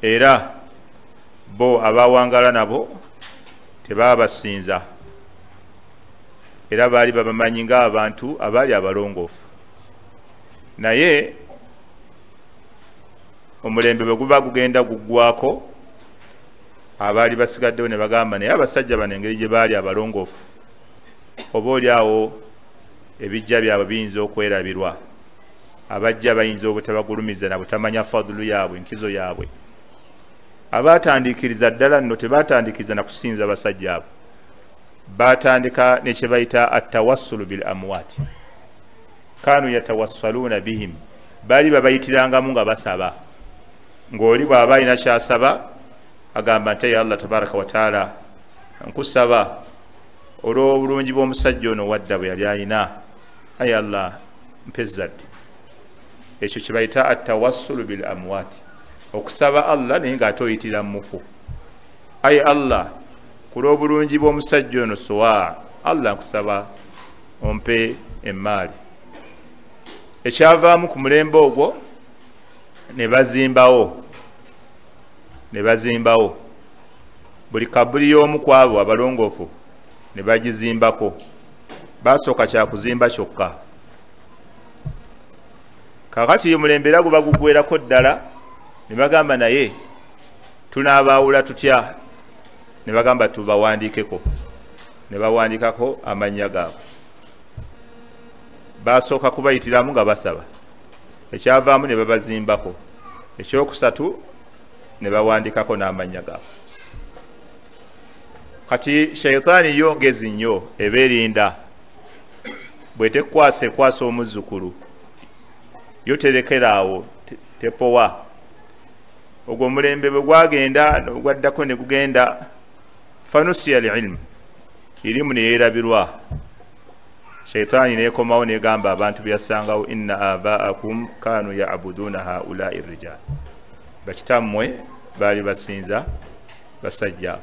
era bo abawangala nabo tebabasinza era baali babamanyi ng'abantu abaali abalongoofu naye omulembe bwe guba gugenda guggwako abaali basigaddewo ne bagamba naye abasajja bano engeri gye baali abalongoofu oba oli awo ebijja byabwe biyinza okwerabirwa abajja bayinza obutabagulumiza na butamanya fadulu yaabwe enkizo yaabwe abatandikiriza ddala nno tebatandikiriza na kusinza basajja abo batandika nekye bayita atawassulu bil amwaati kanu yatawassaluna bihim baali babayitirangamu nga basaba ng'oli bw'aba alina kyasaba agamba nti ya Allah tabaraka wa taala nkusaba olw'obulungi bw'omusajja ono wadda bwe yali alina ayi Allah mpe ezzadde ekyo kye bayita atawassulu bil amwaati okusaba Allah naye ng'ate oyitira mu mufu ayi Allah ku lw'obulungi bw'omusajja ono sowa Allah nkusaba ompe emmaali ekyavaamu ku mulembe ogwo ne bazimbawo buli kabuli y'omu ku abo abalongoofu ne bagizimbako basooka kyakuzimba kyokka kakati omulembe era guba gugwerako ddala ne bagamba naye tunaabaawula tutya ne bagamba tubawandiikeko ne bawandiikako amannya gaabwe basooka kubayitiramu nga basaba ekyavaamu ne babazimbako ekyokusatu ne bawandiikako n'amannya gaabwe kati shaitaani yo ngezi nnyo ebeerinda bwe tekwasa omuzzukulu yo terekeraawo tepowa ogwo omulembe bwe gwagenda gwaddako ne gugenda fanusiya alilmu irimu ne yeerabirwa shaitaani neekomawo negamba abantu byasangawo inna abaakum kanu yaabuduuna haulai rijal bakitammwe baali basinza basajja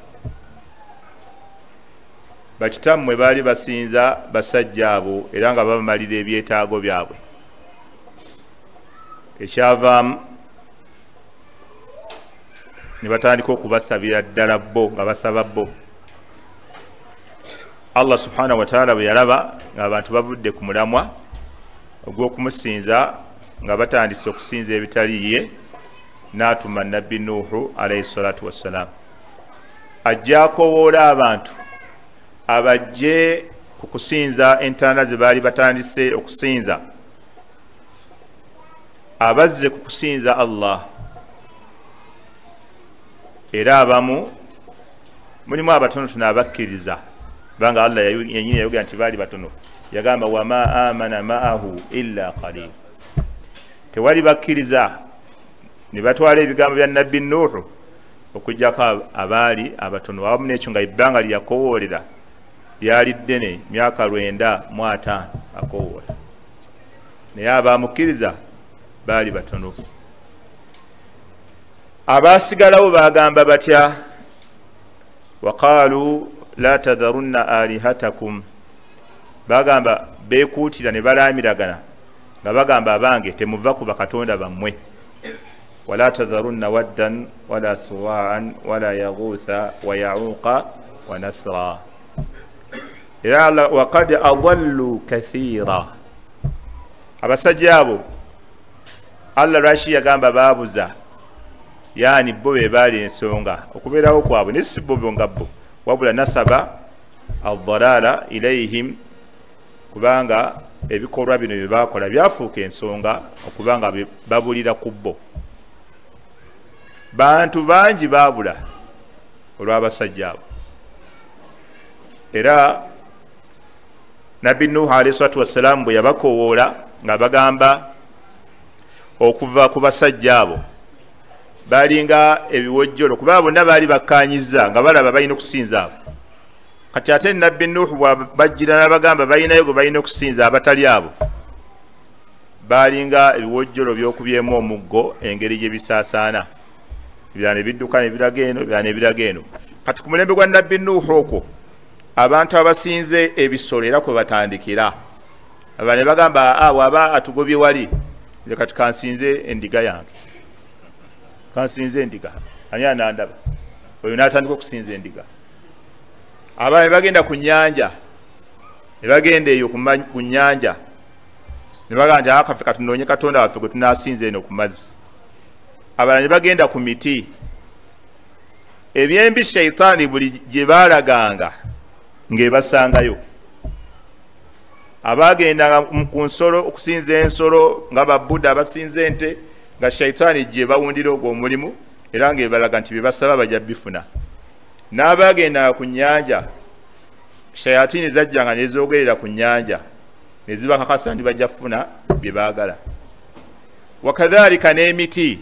bakitammwe baali basinza basajja abo era nga babamalira ebyetaago byabwe ekyavaamu ne batandika okubasabira ddala bo nga basaba bo Allah subhanahu wa ta'ala bwe yalaba ng'abantu bavudde ku mulamwa ogw'okumusinza nga batandise okusinza ebitali ye n'atuma nabbi Nuuhu alayhi salatu wassalam ajja akowoola abantu abajje ku kusinza entaana ze baali batandise okusinza abazze ku kusinza Allah era abamu mulimu abatonotono abakkiriza banga Allah yenyini yayogera nti baali batono yagamba wama amana maahu illa qalil tewali bakkiriza ne batwala ebigambo bya nabbi Nuuhu okujjako abaali abatono awamu n'ekyo nga ebbanga lyakowoolera lyali ddene myaka 905 akowoola naye abamukkiriza baali batono abasigalawo bagamba batya waqaalu la tadharunna alihatakum bagamba beekuutira ne balaamiragana nga bagamba abange temuva ku bakatonda bammwe wala tadharunna waddan wala suwaan wala yaghuutha wa yauuqa wa nasra era waqad adallu kathiira abasajja abo Allah lwaki yagamba baabuza yaani bo be baali ensonga okubeerawo kwabwe ne si bo nga bo wabula nasaba aldalaala ilayhim kubanga ebikolwa bino bye baakola byafuuka ensonga okubanga babulira ku bo bantu bangi baabula olw'abasajja abo era nabbi Nuuhu alayhi salatu wassalaamu bwe yabakowoola nga bagamba okuva ku basajja abo balinga ebiwojjolo kuba bonna baali bakkaanyiza nga balaba balina okusinza abo kati ate nabbi Nuuhu bwabajjira n'abagamba balinayo gwe balina okusinza abatali abo balinga ebiwojjolo by'okubyemu omuggo engeri gye bisaasaana ebirala ne bidduka ne biraga eno ebirala ne biraga eno kati ku mulembe gwa nabbi Nuuhu okwo abantu abasinze ebisolo era kwe batandikira aba ne bagamba bw'aba atugobye wali kati kansinze endiga yange kansinze endiga ani anandaba oyo n'atandika okusinza endiga. Abaana bagenda ku nnyanja ne bagenda eyo ku nnyanja ne bagamba nti akaffe katunoonye katonda waffe gwe tunaasinza eno ku mazzi. Abalala ne bagenda ku miti. Ebyembi Shaitaani buli gye baalaganga ng'ebasangayo. Abaagendanga ku nsolo okusinza ensolo nga Babuda abasinza ente nga Shaitaani gye bawundira ogwo omulimu era ng'ebalaga nti bye basaba bajja bifuna. N'abaagendanga ku nnyanja Shayaatiini zajjanga ne zoogerera ku nnyanja ne zibakakasa nti bajja kufuna bye baagala. Wakadhalika n'emiti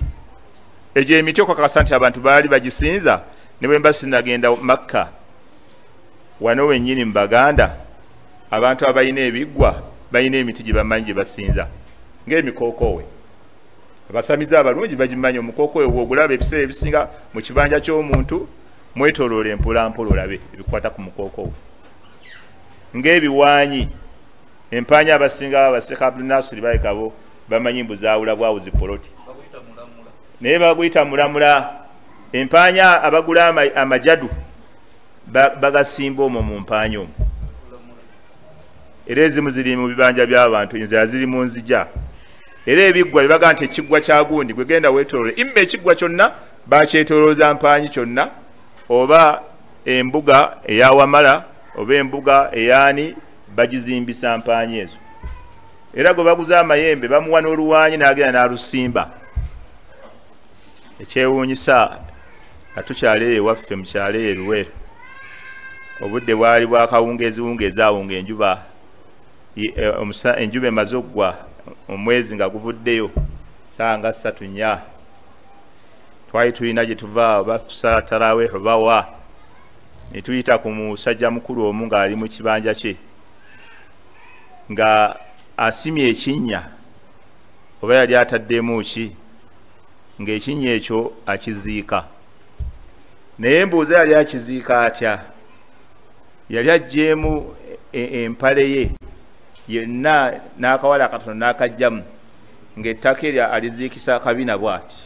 egyo emiti okukakasa nti abantu baali bagisinza ne bwe mba sinagenda Makka wano wennyini mu Baganda abantu abalina ebiggwa balina emiti gye bamanyi gye basinza ng'emikookowe. Abasamiza abalungi bagimanyi omukookowe bw'ogulaba ebiseera ebisinga mu kibanja ky'omuntu mwetooloola empolampola olabe ebikwata ku mukookowe. Ng'ebiwaanyi empaanya abasinga abaseka Abdunasuri bayekabo bamanyi mbu zaawula bwawu zipoloti naye baguyita mulamula. Empaanya abagula amajadu bagasimba omwo mu mpaanya omwo era ezimu ziri mu bibanja by'abantu enzira ziri mu nzija. Era ebiggwa bibaga nti ekiggwa kya gundi gwe genda weetoolole imba ekiggwa kyonna bakyetoolooza mpaanyi kyonna oba embuga eya Wamala oba embuga eyaani bagizimbisa mpaanyi ezo. Era gwe baguza amayembe bamuwa n'oluwaanyi n'agenda n'alusimba. Ekyewuunyisa atukyala ewaffe mu kyalo Luweero obudde bwali bwakawungeeziwungeezi awo ng'enjuba emaze oggwa omwezi nga guvuddeyo saa nga 3-4 twali tulina gye tuva oba tusala taraweeh oba wa ne tuyita ku musajja mukulu omu ng'ali mu kibanja kye nga asimye ekinnya oba yali ataddemu ki ng'ekinnya ekyo akiziika. Naye mbuuza yali akiziika atya? Yali aggyeemu empale ye yenna n'akawala akatono n'akajjamu ng'ettaka eryo aliziikisa akabina bw'ati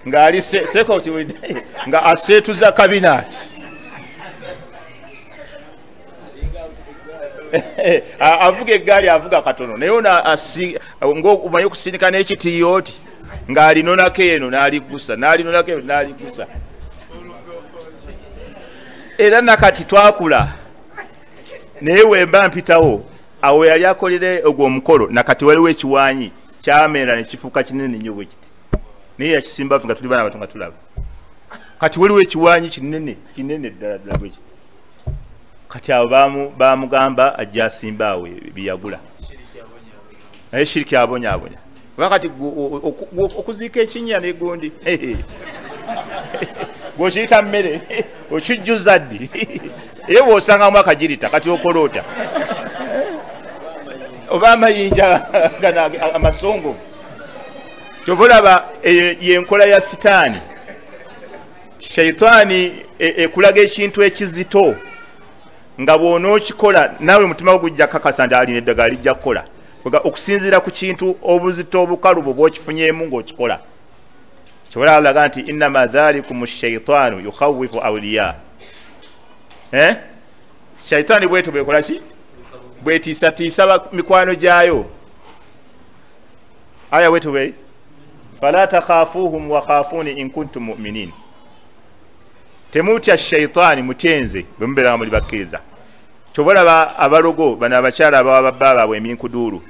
ng'ali sekoti nga aseetuza kabina ati avuga eggaali avuga katono naye ng'omanyi okusindika n'ekitiyooti ng'alinonako eno n'aligusa n'alinonako eno n'aligusa. Era nakati twakula naye wemba mpitawo awo yali akolere ogwo omukolo nakati waliwo ekiwaanyi kyamera ne kifuuka kinene nnyo bwe kiti naye yakisimba nga tuli baana bato nga tulaba. Kati waliwo ekiwaanyi kinene ddala bwe kiti. Kati abo bamugamba ajja asimba awo byeyagula naye shiriki abonyaabonya wakati okuziika ekinnya n'egundi bw'okiyita mmere okijjuza ddi era bw'osangamu akagirita kati okoloota oba amayinja amasongovu. Kyova olaba yenkola ya sitaani. Shaitaani ekulaga ekintu ekizito nga bw'onookikola naawe mutima gwo gujja kakasa nti alina eddagala lijja kukola okusinziira ku kintu obuzito obukalubo bw'okifunyeemu ng'okikola. Kyobola alaga nti innama dhalikum shaitaanu yukhawifu awliya. Shaitaani bweto bwekola ki? Bwetiisatiisa mikwano gyayo. Aya bweto bwe fala takhafuhum wa khafuni in kuntum mu'minin. Temutya shaitaani mutenze bwe mubeera muli bakkiriza. Kyobola abalogo bano abakyala abawa babba baabwe eminkuduulu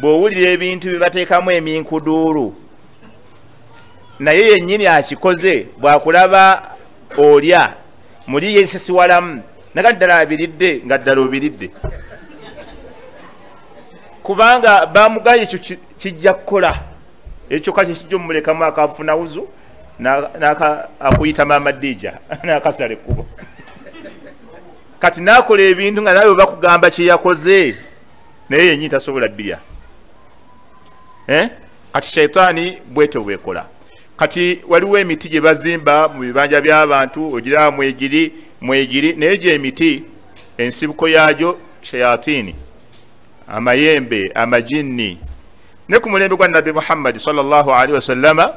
bw'owulira ebintu bye bateekamu eminkuduulu naye yennyini akikoze bw'akulaba olya muli yeesisiwalamu naga ddala abiridde nga ddala obiridde kubanga bamugaye ekyo kijja kukola ekyo kati kijja omulekamu akafuna wuzu akuyita maama Dija n'akasala ekkubo kati n'akola ebintu nga nawe bakugamba kye yakoze naye yennyini tasobola bbirya. Kati shaitaani bweto bwekola. Kati waliwo emiti gye bazimba mu bibanja by'abantu ogiraba mwegiri naye gye emiti ensibuko yaagyo shayatini amayembe amajinni ne ku mulembe gwa nabbi Muhammad sallallahu alaihi wasallama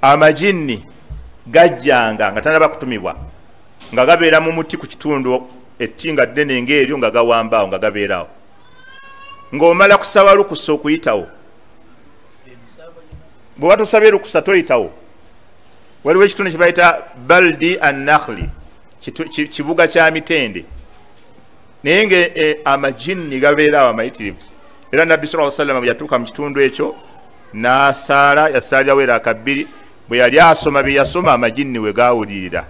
amajinni gajjanga nga tanaba kutumibwa nga gabeera mu muti ku kitundu ettinga ddene ng'eryo nga gawambaawo nga gabeerawo ng'omala kusaba lukusa okuyitawo bwe batusabye lukusa toyitawo waliwo ekitundu kye bayita baldi annakhli kibuga kya mitende naye nga amajinni gabeerawo amayitirivu era nabbi sallallahu alaihi wasallam bwe yatuuka mu kitundu ekyo n'asaala yasaalirawo eraka bbiri bwe yali asoma bye yasoma amajinni we gaawulirira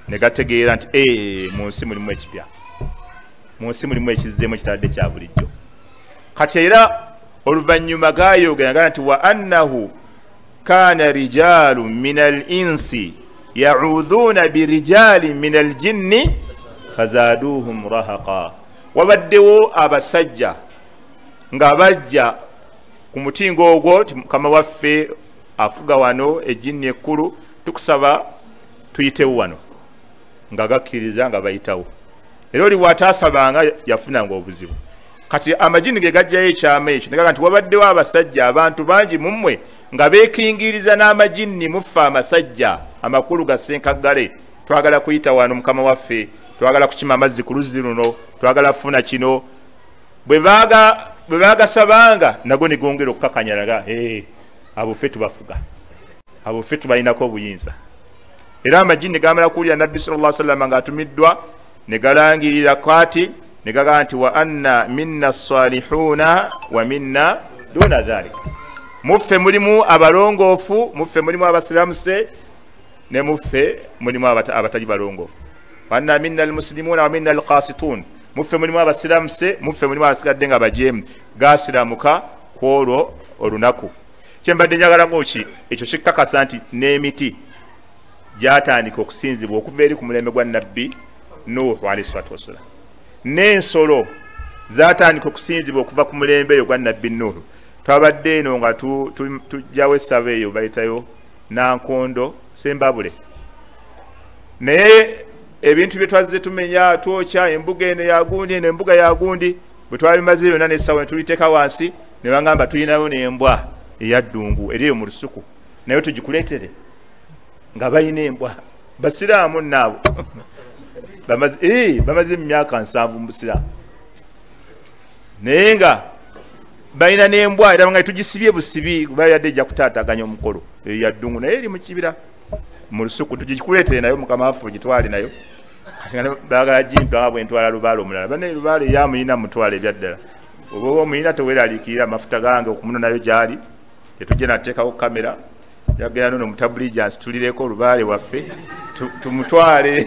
ne gategeera nti mu nsi mulimu ekipya mu nsi mulimu ekizzeemu ekitadde kya bulijjo kati era oluvannyuma gaayogera nti wa annahu kana rijalu min al insi yaudhuuna birijali min al jinni fazaaduhum rahaqa wabaddewo abasajja nga bajja ku mutingo ogwo mukama waffe afuga wano ejinni ekkulu tukusaba tuyitewo wano nga gakkiriza nga bayitawo era oli bw'ataasabanga yafunanga obuzibu kati amajini ge gajjayo ekyama ekyo negaga nti wabaddewo abasajja abantu bangi mu mmwe nga beekingiriza n'amajinni muffe amasajja amakulu gassenkaggale twagala kuyita wano mukama waffe twagala kukima amazzi ku luzzi luno twagala kufuna kino bwe baagasabanga nago ne gongera okukakanyalaga abo ffe tubafuga abo ffe tubalinako obuyinza era amajinni gamala kuwulira nabbi sallallahu alaihi wasallam ng'atumiddwa ne galangirira kwati ne gagaa nti wa anna minna salihuna wa minna duna dhalik muffe mulimu abalongoofu muffe mulimu abasiramuse ne muffe mulimu abatali balongoofu wa anna minna almuslimuna wa minna alqasitun muffe mulimu abasiramuse muffe mulimu abasigadde nga bajeemu gasiramuka kwolwo olunaku kyembadde njagala ngoki ekyo kikkakasa nti n'emiti gyatandika okusinzibwa okuva eri ku mulembe gwa nabbi Nuhu alayhi salatu wassalam n'ensolo zatandika okusinzibwa okuva ku mulembe eyo gwa nabbi Nuhu twabadde eno nga tujjawo essaba eyo bayitayo Nankondo Sembabule naye ebintu bye twazze tumenya twokya embuga eno yagundi eno embuga yagundi bwe twabimaze yonna n'essawa ne tuliteeka wansi ne bagamba tulinayo n'embwa eyaddungu eriyo mu lusuku naye tugikuleetere nga balina embwa basiraamu naabo bamaze mu myaka 7 mu busiraamu naye nga balina n'embwa era nga tugisibye busibi kuba yadde ejja kutaataganya omukolo eyo yaddungu naye eri mu kibira mu lusuku tugikuleetere nayo mukama waffe gitwale nayo kati nga baagala gimpa nga bwe ntwala lubaale omulala banne lubaale eyamuyina mutwala ebyaddala oba oba omuyina teweeraliikirira amafuta gange okumunonayo gyali tetujje nateekako kamera yagenda nono mutabuliji ansitulireko olubaale waffe tumutwale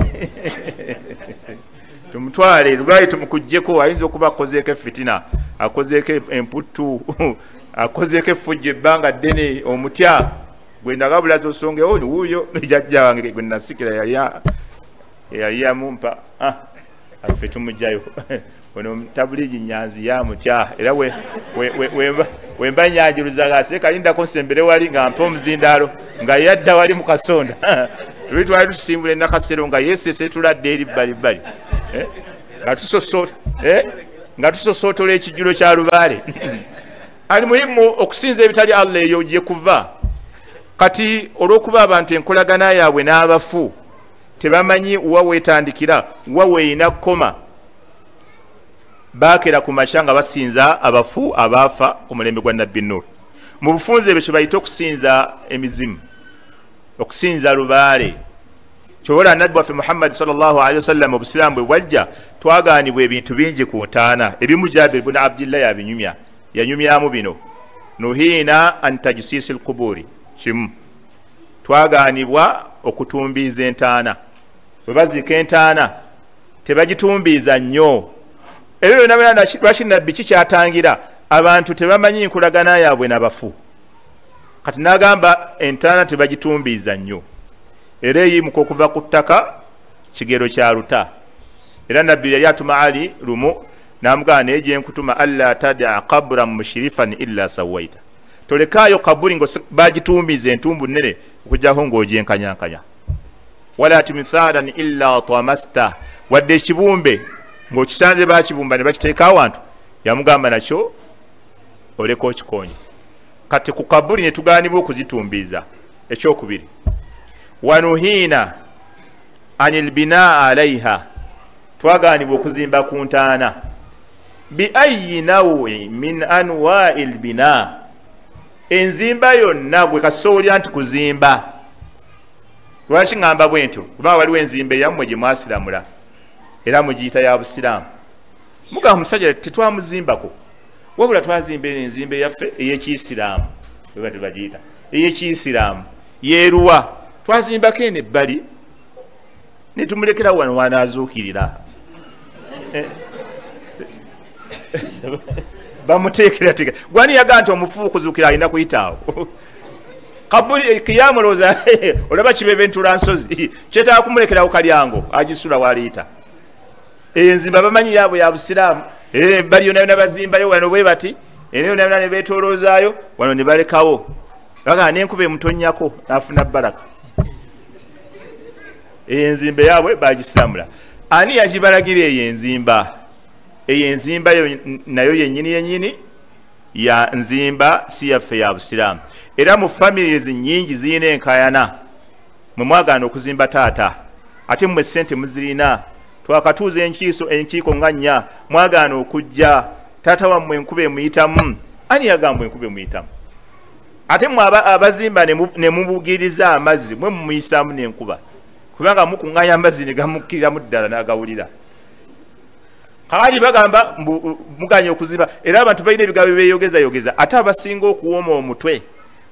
tumutwale lubaale tumukuggyeko ayinza okuba akozeeko fitina akozeeko emputtu akozeeko effujjo ebbanga ddene omutya gwe ndagabulaza osongewo wuuyo jajja wange gwe nasikira yali yamumpa affe tumugjayo ono mutabuliji nyanzi yamutya era wemba nyanjuluzaga ase kalindako nsembere wali nga mpa omuzindaalo nga yadda wali mu kasonda luli twali tusimbula enakasero nga yesese tuladde eri bbalibbali nga tusosootola ekijjulo kya lubaale ali mulimu okusinza ebitali Allah eyo gye kuva kati olw'okuba abantu enkolagana yaabwe n'abafu tebamanyi wa weetandikira wa weeyina kkoma baakera ku makya nga basinza abafu abaafa ku mulembe gwa nabbi Nuhu mu bufunze ebyo kye bayita okusinza emizimu okusinza lubaale kyobola nabbi waffe Muhammad sallallahu alaihi wasallam obusiraamu bwe bwajja twagaanibwa ebintu bingi ku ntaana ebimu Jabir ibn Abdillah yanyumyamu bino nuhiina an tajsisi lkuburi kimu twagaanibwa okutumbiiza entaana bwe baziika entaana tebagitumbiiza nnyo ebyo byonna lwaki nabbi kikyatangira abantu tebamanyi nkolagana yaabwe n'abafu kati n'agamba entaana tebagitumbiiza nnyo era eyimuka okuva ku ttaka kigero kya luta era nabbi yali atuma Ali lumu n'amugamba naye gye nkutuma alla tadaa qabran mushrifan illa sawaita tolekaayo kabuli ngo bagitumbiiza entumbu nnene okujjako ng'ogyenkanyankanya wala timthalan illa tamasta wadde ekibumbe ng'okisanze bakibumba ne bakiteeka awantu yamugamba nakyo oleka okikonye. Kati ku kabuli ne tugaanibwa okuzitumbiza. Ekyokubiri, wanuhiina anil binaa alaiha, twagaanibwa okuzimba ku ntaana. Bi ayyi nawi min anwa'i lbinaa, enzimba yonna gwe kasoolya nti kuzimba. Lwaki ngamba bwe ntyo? Kuba waliwo enzimba eyammwe gye mwasiramula era mugiyita ya busiraamu. Mugamba musajja tetwamuzimbako, wabula twazimba enzimba eyaffe ey'ekiyisiraamu, bwe bagiyita ey'ekiyisiraamu. Yeeruwa twazimbako eno ebbali ne tumulekera wano wanaazuukirira. Bamuteekera teka gwani yagaa nti omufu okuzuukira alina kuyitaawo. Kabuli kiyamulooza olaba kibebe ntula nsozi kyetaaga kumulekerawo kalyango agisula waliita. Enzimba bamanyi yaabwe ya busiraamu. Bali yonna yonna bazimbayo wano bwe bati, eno yonna yonna ne beetooloozaayo wano ne balekawo. Bagaa n'enkuba emutonnyako n'afuna baraka. Enzimba yaabwe bagisiramula. Ani yakibalagira eyo enzimba? Eyo enzimba nayo yennyini ya nzimba si yaffe ya busiraamu. Era mu families nnyingi zirina enkayana. Mwe mwagaana okuzimba taata, ate mmwe ssente muzirina. Twakatuuza enkiiko nga nnya, mwagaana okujja taata wammwe enkuba emuyitamu. Ani yagamba enkuba emuyitamu? Ate mmwe abazimba ne mubugiriza amazzi, mwe mumuyisaamu n'enkuba, kubanga mukuŋŋaanya amazzi ne gamukkiriramu ddala n'agawulira. Kakati bagamba muganye okuzimba, era abantu balina ebigambo beeyogeza ate abasinga okuwooma omutwe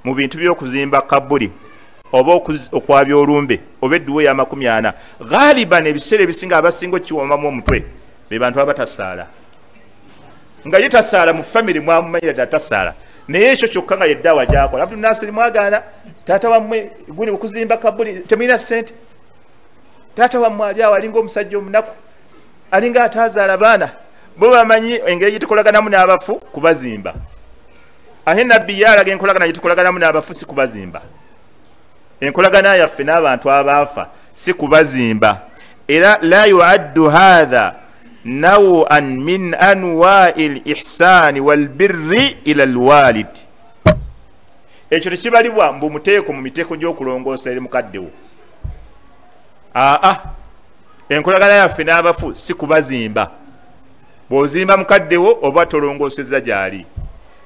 mu bintu by'okuzimba kabuli oba okwabya olumbe oba edduwa ya 40, ghaliban ebiseera ebisinga abasinga okiwoomamu omutwe be bantu abatasaala. Nga ye tasaala mu famire mwamumanyira ddala tasaala, naye ekyo kyokka nga yeddaawa gyakola. Abdul Nasir mwagaana taata wammwe guli okuzimba kabuli, temulina ssente. Taata wammwe ali awo alinga omusajja omunaku, alinga ataazaala baana, bo bamanyi engeri gyetukolaganamu n'abafu kubazimba. Ate nabbi yalaga enkolagana gyetukolaganamu n'abafu si kubazimba. Enkolagana yaffe n'abantu abaafa si kubazimba. Era la yuaddu hadha naw'an min anwa'i al-ihsani wal-birri ila al-walid. Ekyo tekibalibwa mbu muteeko mu miteeko gy'okulongoosa eri mukaddewo. Enkolagana yaffe n'abafu si kubazimba. Bw'ozimba mukaddewo oba tolongoosezza gy'ali.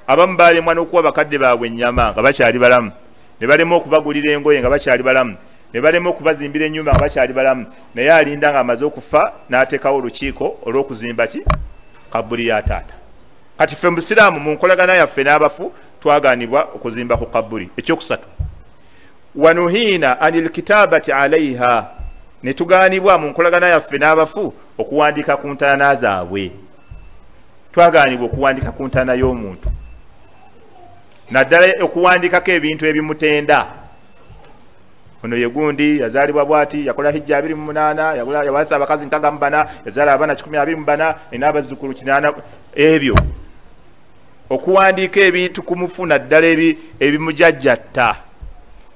Abamu baalemwa n'okuwa bakadde baabwe ennyama nga bakyali balamu, ne balema okubagulira engoye nga bakyali balamu, ne balema okubazimbira ennyumba nga bakyali balamu, naye alinda nga amaze okufa n'ateekawo olukiiko olw'okuzimba ki? Kabuli ya taata. Kati ffe mu Busiraamu mu nkolagana yaffe n'abafu twagaanibwa okuzimba ku kabuli. Ekyokusatu, wanuhiina anil kitaabati alaiha, ne tugaanibwa mu nkolagana yaffe n'abafu okuwandiika ku ntaana zaabwe. Twagaanibwa okuwandiika ku ntaana y'omuntu, naddala okuwandiikako ebintu ebimutenda. Ono ye gundi yazaalibwa bw'ati, yakola hijja 28, yawasa abakazi 64, yazaala abaana 124, ena abazzukulu 8. Ebyo okuwandiika ebintu kumufuna ddala ebimujajjatta.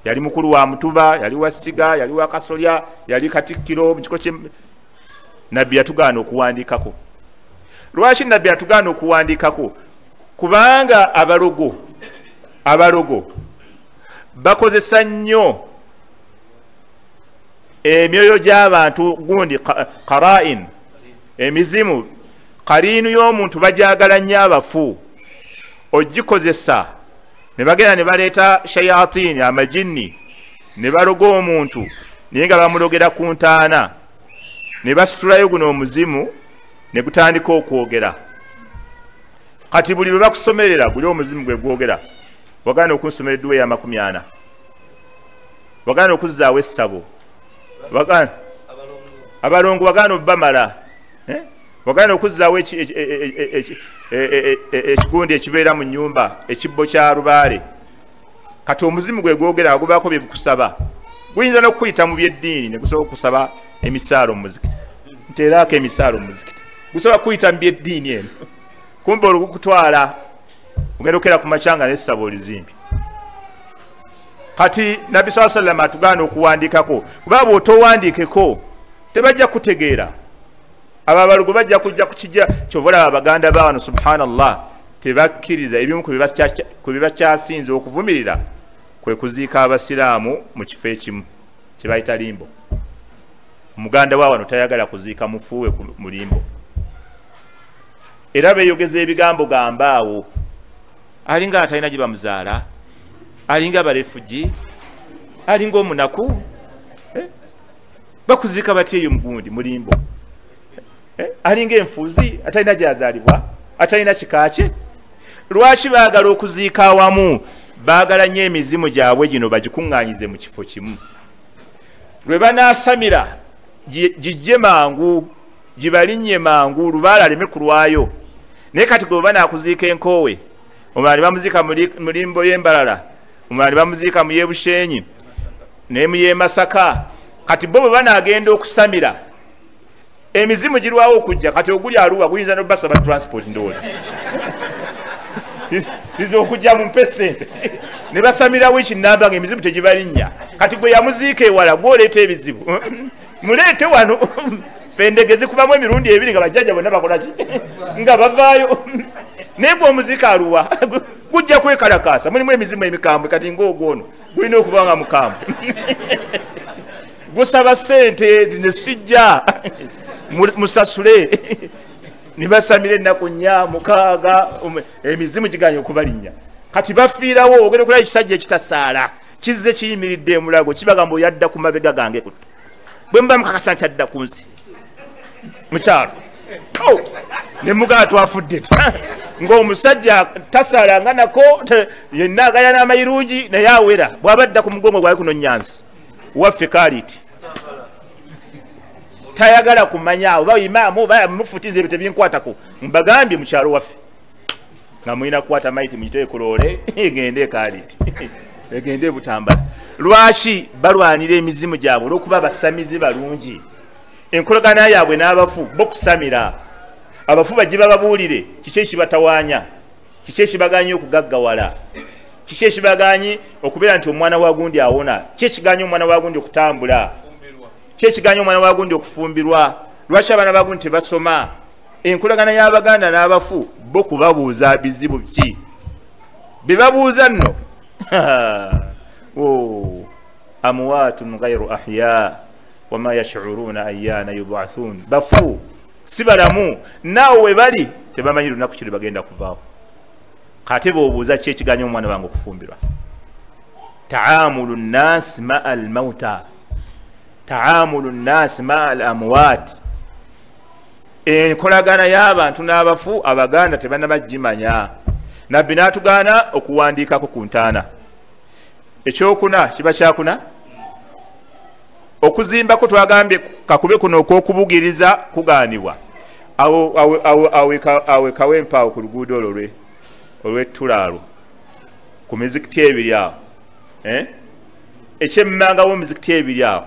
Yali mukulu wa Mutuba, yali wa Siga, yali wa Kasolya, yali Katikkiro mu kiko kye. Nabbi yatugaana okuwandiikako. Lwaki nabbi yatugaana okuwandiikako? Kubanga abalogo bakozesa nnyo emyoyo gy'abantu, gundi qara'in, emizimu. Qariinu y'omuntu bagyagala nnyo abafu, ogikozesa ne bagenda ne baleeta shayatini, amajinni, ne baloga omuntu naye nga bamulogera ku ntaana, ne basitulayo guno omuzimu ne gutandika okwogera. Kati buli lwe bakusomerera guli omuzimu gwe gwogera, wagaana okunsomera edduwa ya 40, wagaana okuzzaawo essabo, abalongo wagaana obbamala, wagaana okuzzaawo ekigundi ekibeera mu nnyumba, ekibbo kya lubaale. Kati omuzimu gwe gwogera agubaako bye bukusaba. Guyinza n'okukuyita mu byeddiini ne gusobola okusaba emisaalo mu muzikiti, nteeraako emisaalo mu muzikiti, gusobola kuyita mu byeddiini eno, kumbe olugukutwala ogenda okera ku makyanga n'essaba olizimbi. Kati Nabbi sallallahu alayhi wa sallam atugaana okuwandiikako, kuba bw'otowandiikeko tebajja kutegeera. Abo abalogo bajja kujja kukijja. Kyova olaba Abaganda baawano subhanallah, tebakkiriza ebimu ku bibakyasinze okuvumirira kwe kuziika abasiraamu mu kifo ekimu kye bayita limbo. Omuganda wa wano tayagala kuziika mufuuwe mu limbo. Era beeyogeza ebigambo gambaawo, alinga atalina gye bamuzaala, alinga abarefugi, alinga omunaku. Bakuziika batya eyo mugundi mu limbo? Alinga enfuuzi atalina gyazaalibwa, atalina kika kye. Lwaki baagala okuziika awamu? Baagala nnyo emizimu gyabwe gino bagikuŋŋaanyize mu kifo kimu. Lwe banaasamira gijje mangu, gibalinnye mangu, lubaala aleme kulwayo. Naye kati gwe banaakuziika enkoowe, omulala ne bamuziika mu limbo y'embalala, omulala ne bamuziika mu y'ebushenyi ne mu y'emasaka. Kati bo bwe banaagenda okusamira, emizimu girwawo okujja. Kati oguli Arua guyinza n'obasaba transport ndowooza iza okujja mu mpe ssente ne basamirawo ekinnamba ng'emizimu tegibalinnya. Kati gwe yamuziika ewala gw'oleeta ebizibu muleete wano fendege zikubamu emirundi ebiri nga bajjajja bonna bakolaki nga bavaayo. Naye gwe omuziika Arua gujja kwekalakaasa, mulimu emizimu emikambwe. Kati ng'ogwono gulina okuba nga mukambwe gusaba ssente ne sijja musasule ne basamira ennaku 4 6 emizimu giganye okubalinnya. Kati bafiirawo. Ogenda okulaba ekisajja ekitasaala kizze kiyimiridde emulago kibagamba oyadda ku mabega gange kutta. Bwe muba mukakasa nti adda ku nsi mukyalo ne mugala twafudde ng'omusajja tasaalanga nako yenna agaya n'amayirungi naye awera bw'aba adda ku mugongo gwali kuno Nyanzi waffe Khalid tayagala kumanya oba imaamu oba mufutize ebyo tebinkwatako. Mbagambye mu kyalo waffe nga mulina kukwata maiti mugiteekoloole egende Khalid egende Butambala. Lwaki balwanira emizimu gyabwe? Olw'okuba basamizi balungi. Enkolagana yaabwe n'abafu bo kusamira. Abafu bagiba babuulire kiki ekibatawaanya, kiki ekibaganye okugaggawala, kiki ekibaganye okubeera nti omwana wa gundi awona, kiki ekiganye omwana wa gundi okutambula, kiki ekiganye omwana wa gundi okufumbirwa. Lwaki abaana ba gundi tebasoma? Enkolagana y'Abaganda n'abafu bo kubabuuza bizibu ki bye babuuza nno amwaatun ghayru ahya wama yash'uruna ayyana yub'athun. Bafu si balamu, naawe we bali tebamanyi lunaku kiri bagenda kuvaawo. Kate boobuuza ki ekiganya omwana wange okufumbirwa? Taamulu nnaas maa almauta, taamulu nnaas maa alamwaat. Enkolagana y'abantu n'abafu Abaganda tebannabagimanya. Nabbi n'atugaana okuwandiikako ku ntaana. Ekyokuna kiba kyakuna. Okuzimbako twagambye kakube kuno okw'okubugiriza kugaanibwa. Awe kawempaawo ku luguudo olwo olw'ettulaalo ku mizikiti ebiri awo. Ekyemmanga w'emizikiti ebiri awo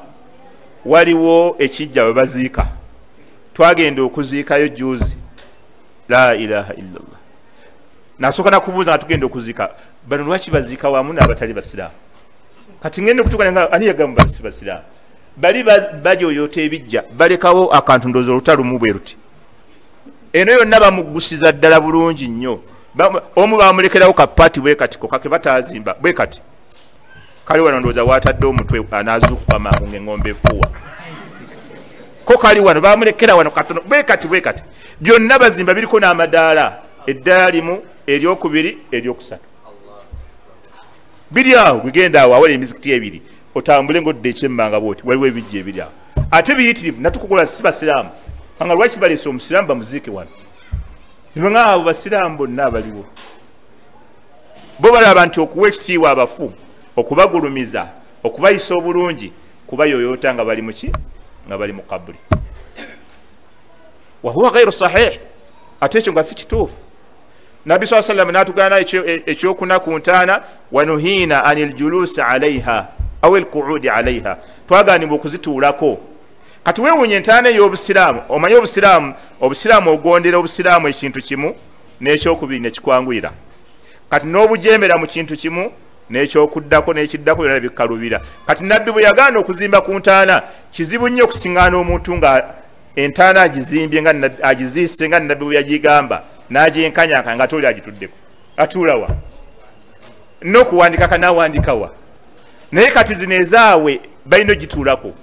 waliwo ekijja we baziika. Twagenda okuziikayo juuzi. La ilaha illallah. Nasooka nakubuuza nga tugenda okuziika bano lwaki baziika wamu n'abatali basiraamu? Kati ngende okutuuka nga ani yagamba basiraamu? Bali bajoyoota ebijja balekawo akantu ndoozi olutalumu bwe ruti. Eno yonna bamugusiza ddala bulungi nnyo. Omu bamulekerawo kapaati bwe kati kokake bataazimba bwe kati. Kali wano ndooza waatadde omutwe anaazuukuka mangu ng'engombe efuuwa. Ko kali wano bamulekera wano katono bwe kati bwe kati. Byonna bazimba biriko n'amadaala. Eddaala limu, eryokubiri, eryokusatu. Biri awo gwegenda awo awali emizikiti ebiri. Otambule ng'odda ekyemmanga bw'oti waliwo ebijja ebiri awo. Ate biyitirivu natukukola si basiraamu. Nga lwaki baleese omusiraamu bamuziike wano? Nibo ng'abo basiraamu bonna abaliwo. Bo balaba nti okuwa ekitiibwa abafu, okubagulumiza, okubayisa obulungi, kubayoyoota nga bali mu ki? Nga bali mu kabuli. Wa huwa ghayru sahih. Ate ekyo nga si kituufu. Nabbi sallallahu alayhi wa sallam n'atugaana ekyokuna ku ntaana wanuhiina anil julusi alaiha aw alqu'udi alaiha. Twagaanibwa okuzituulako. Kati weewuunye entaana ey'obusiraamu. Omanyi obusiraamu ogondera obusiraamu ekintu kimu n'ekyokubiri ne kikwanguyira. Kati n'obujemera mu kintu kimu n'ekyokuddako n'ekiddako byonna bikalubira. Kati Nabbi bwe yagaana okuzimba ku ntaana kizibu nnyo okusiŋŋaana omuntu nga entaana agizimbye nga agiziise nga Nabbi bwe yagigamba najenkanyaka nga toli agituddeko atulawa nokuwandika kanawandikawa naye kati zino ezaawe balina ogituulako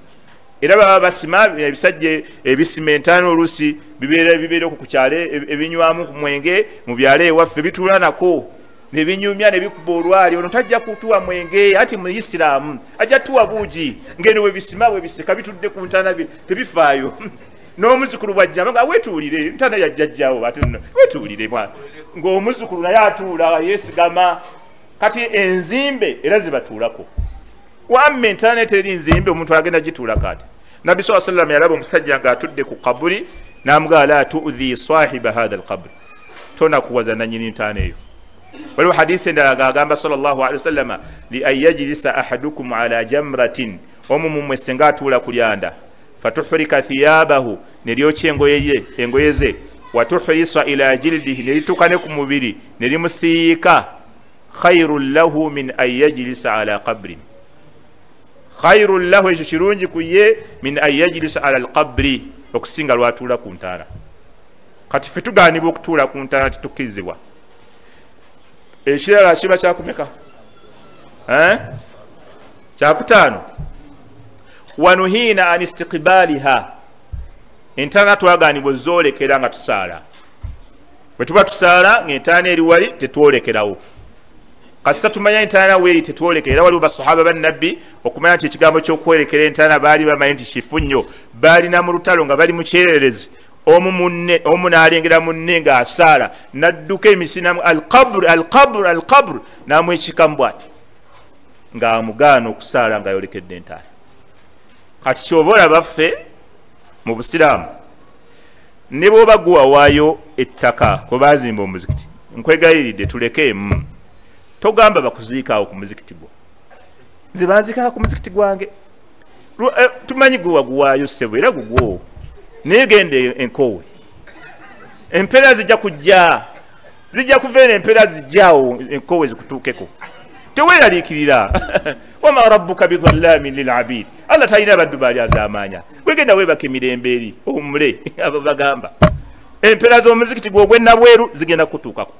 era baba basima ebisajja ebisima entaano oluusi bibeera oku kukyale ebinywamu ku mwenge mu byalo ewaffe bituula nako nebinyumya nebikuba olwali ono tajja kutuwa mwenge ati mu isiraamu ajja tuwa buugi ngeno webisima webiseka bitudde ku ntaana tebifaayo n'omuzukulu bwajjama wetuulire ntaana yajjajjawo ati wetuulire ng'omuzukulu naye atuula yeesigama kati enzimbe era zibatuulako wamme ntaana teri nzimbe omuntu agenda gituulako ati nabbi saa sallam yalaba omusajja ng'atudde ku kabuli n'amugaa la tuudhi sahiba hatha alqabri tonakuwaza nanyini ntaana eyo waliwo hadisi endala gagamba sallallahu alaihi wasallama li an yajlisa ahadukum ala jamratin omu mumwe senga atuula ku lyanda fatuhrika thiyabahu neryokya engoye ze watuhrisa ila jildihi neritukane ku mubiri nerimusiika khairun lahu min an yajlisa ala qabrin khairun lahu ekyo kirungi kuye min an yajlisa ala alqabri okusinga lwatuula ku ntaana kati fe tugaanibwa okutuula ku ntaana titukkirizibwa ekirala kiba kyakumeka kyakutaano wanuhiina an istiqbaaliha entaana twagaanibwa zoolekera nga tusaala bwe tuba tusaala ng'entaana eri wali tetwolekerawo kasita tumanya entaana weeri tetwolekera era waliwo basahaba bannabbi okumanya nti ekigambo ky'okwolekera entaana baali bamanyi nti kifu nnyo baalina mu lutalo nga bali mu kyererezi omu n'alengera munne ng'asaala n'adduka emisinamu alqabru n'amwekikamu bw'ati ng'amugaana okusaala nga yolekedde entaana kati kyova olabaffe mu busiraamu ne bw'oba guwawaayo ettaka kwe baazimba omuzikiti nkwegayiridde tulekeemu togamba bakuziikaawo ku muzikiti gwo nze banziikaa ku muzikiti gwange tumanyi gwe waguwaayo ssebo era gugwowo naye genda enkowe empeera zijja kujja zijja kuveera empeera zijjaawo enkowe zikutuukeko teweeraliikirira wama rabbuka bidhallamin lilabid allah talina baddu baali azaamaanya gwegenda weebaka emirembe eri omule abo bagamba empeera z'omuzikiti gwogwennabweru zigenda kutuukako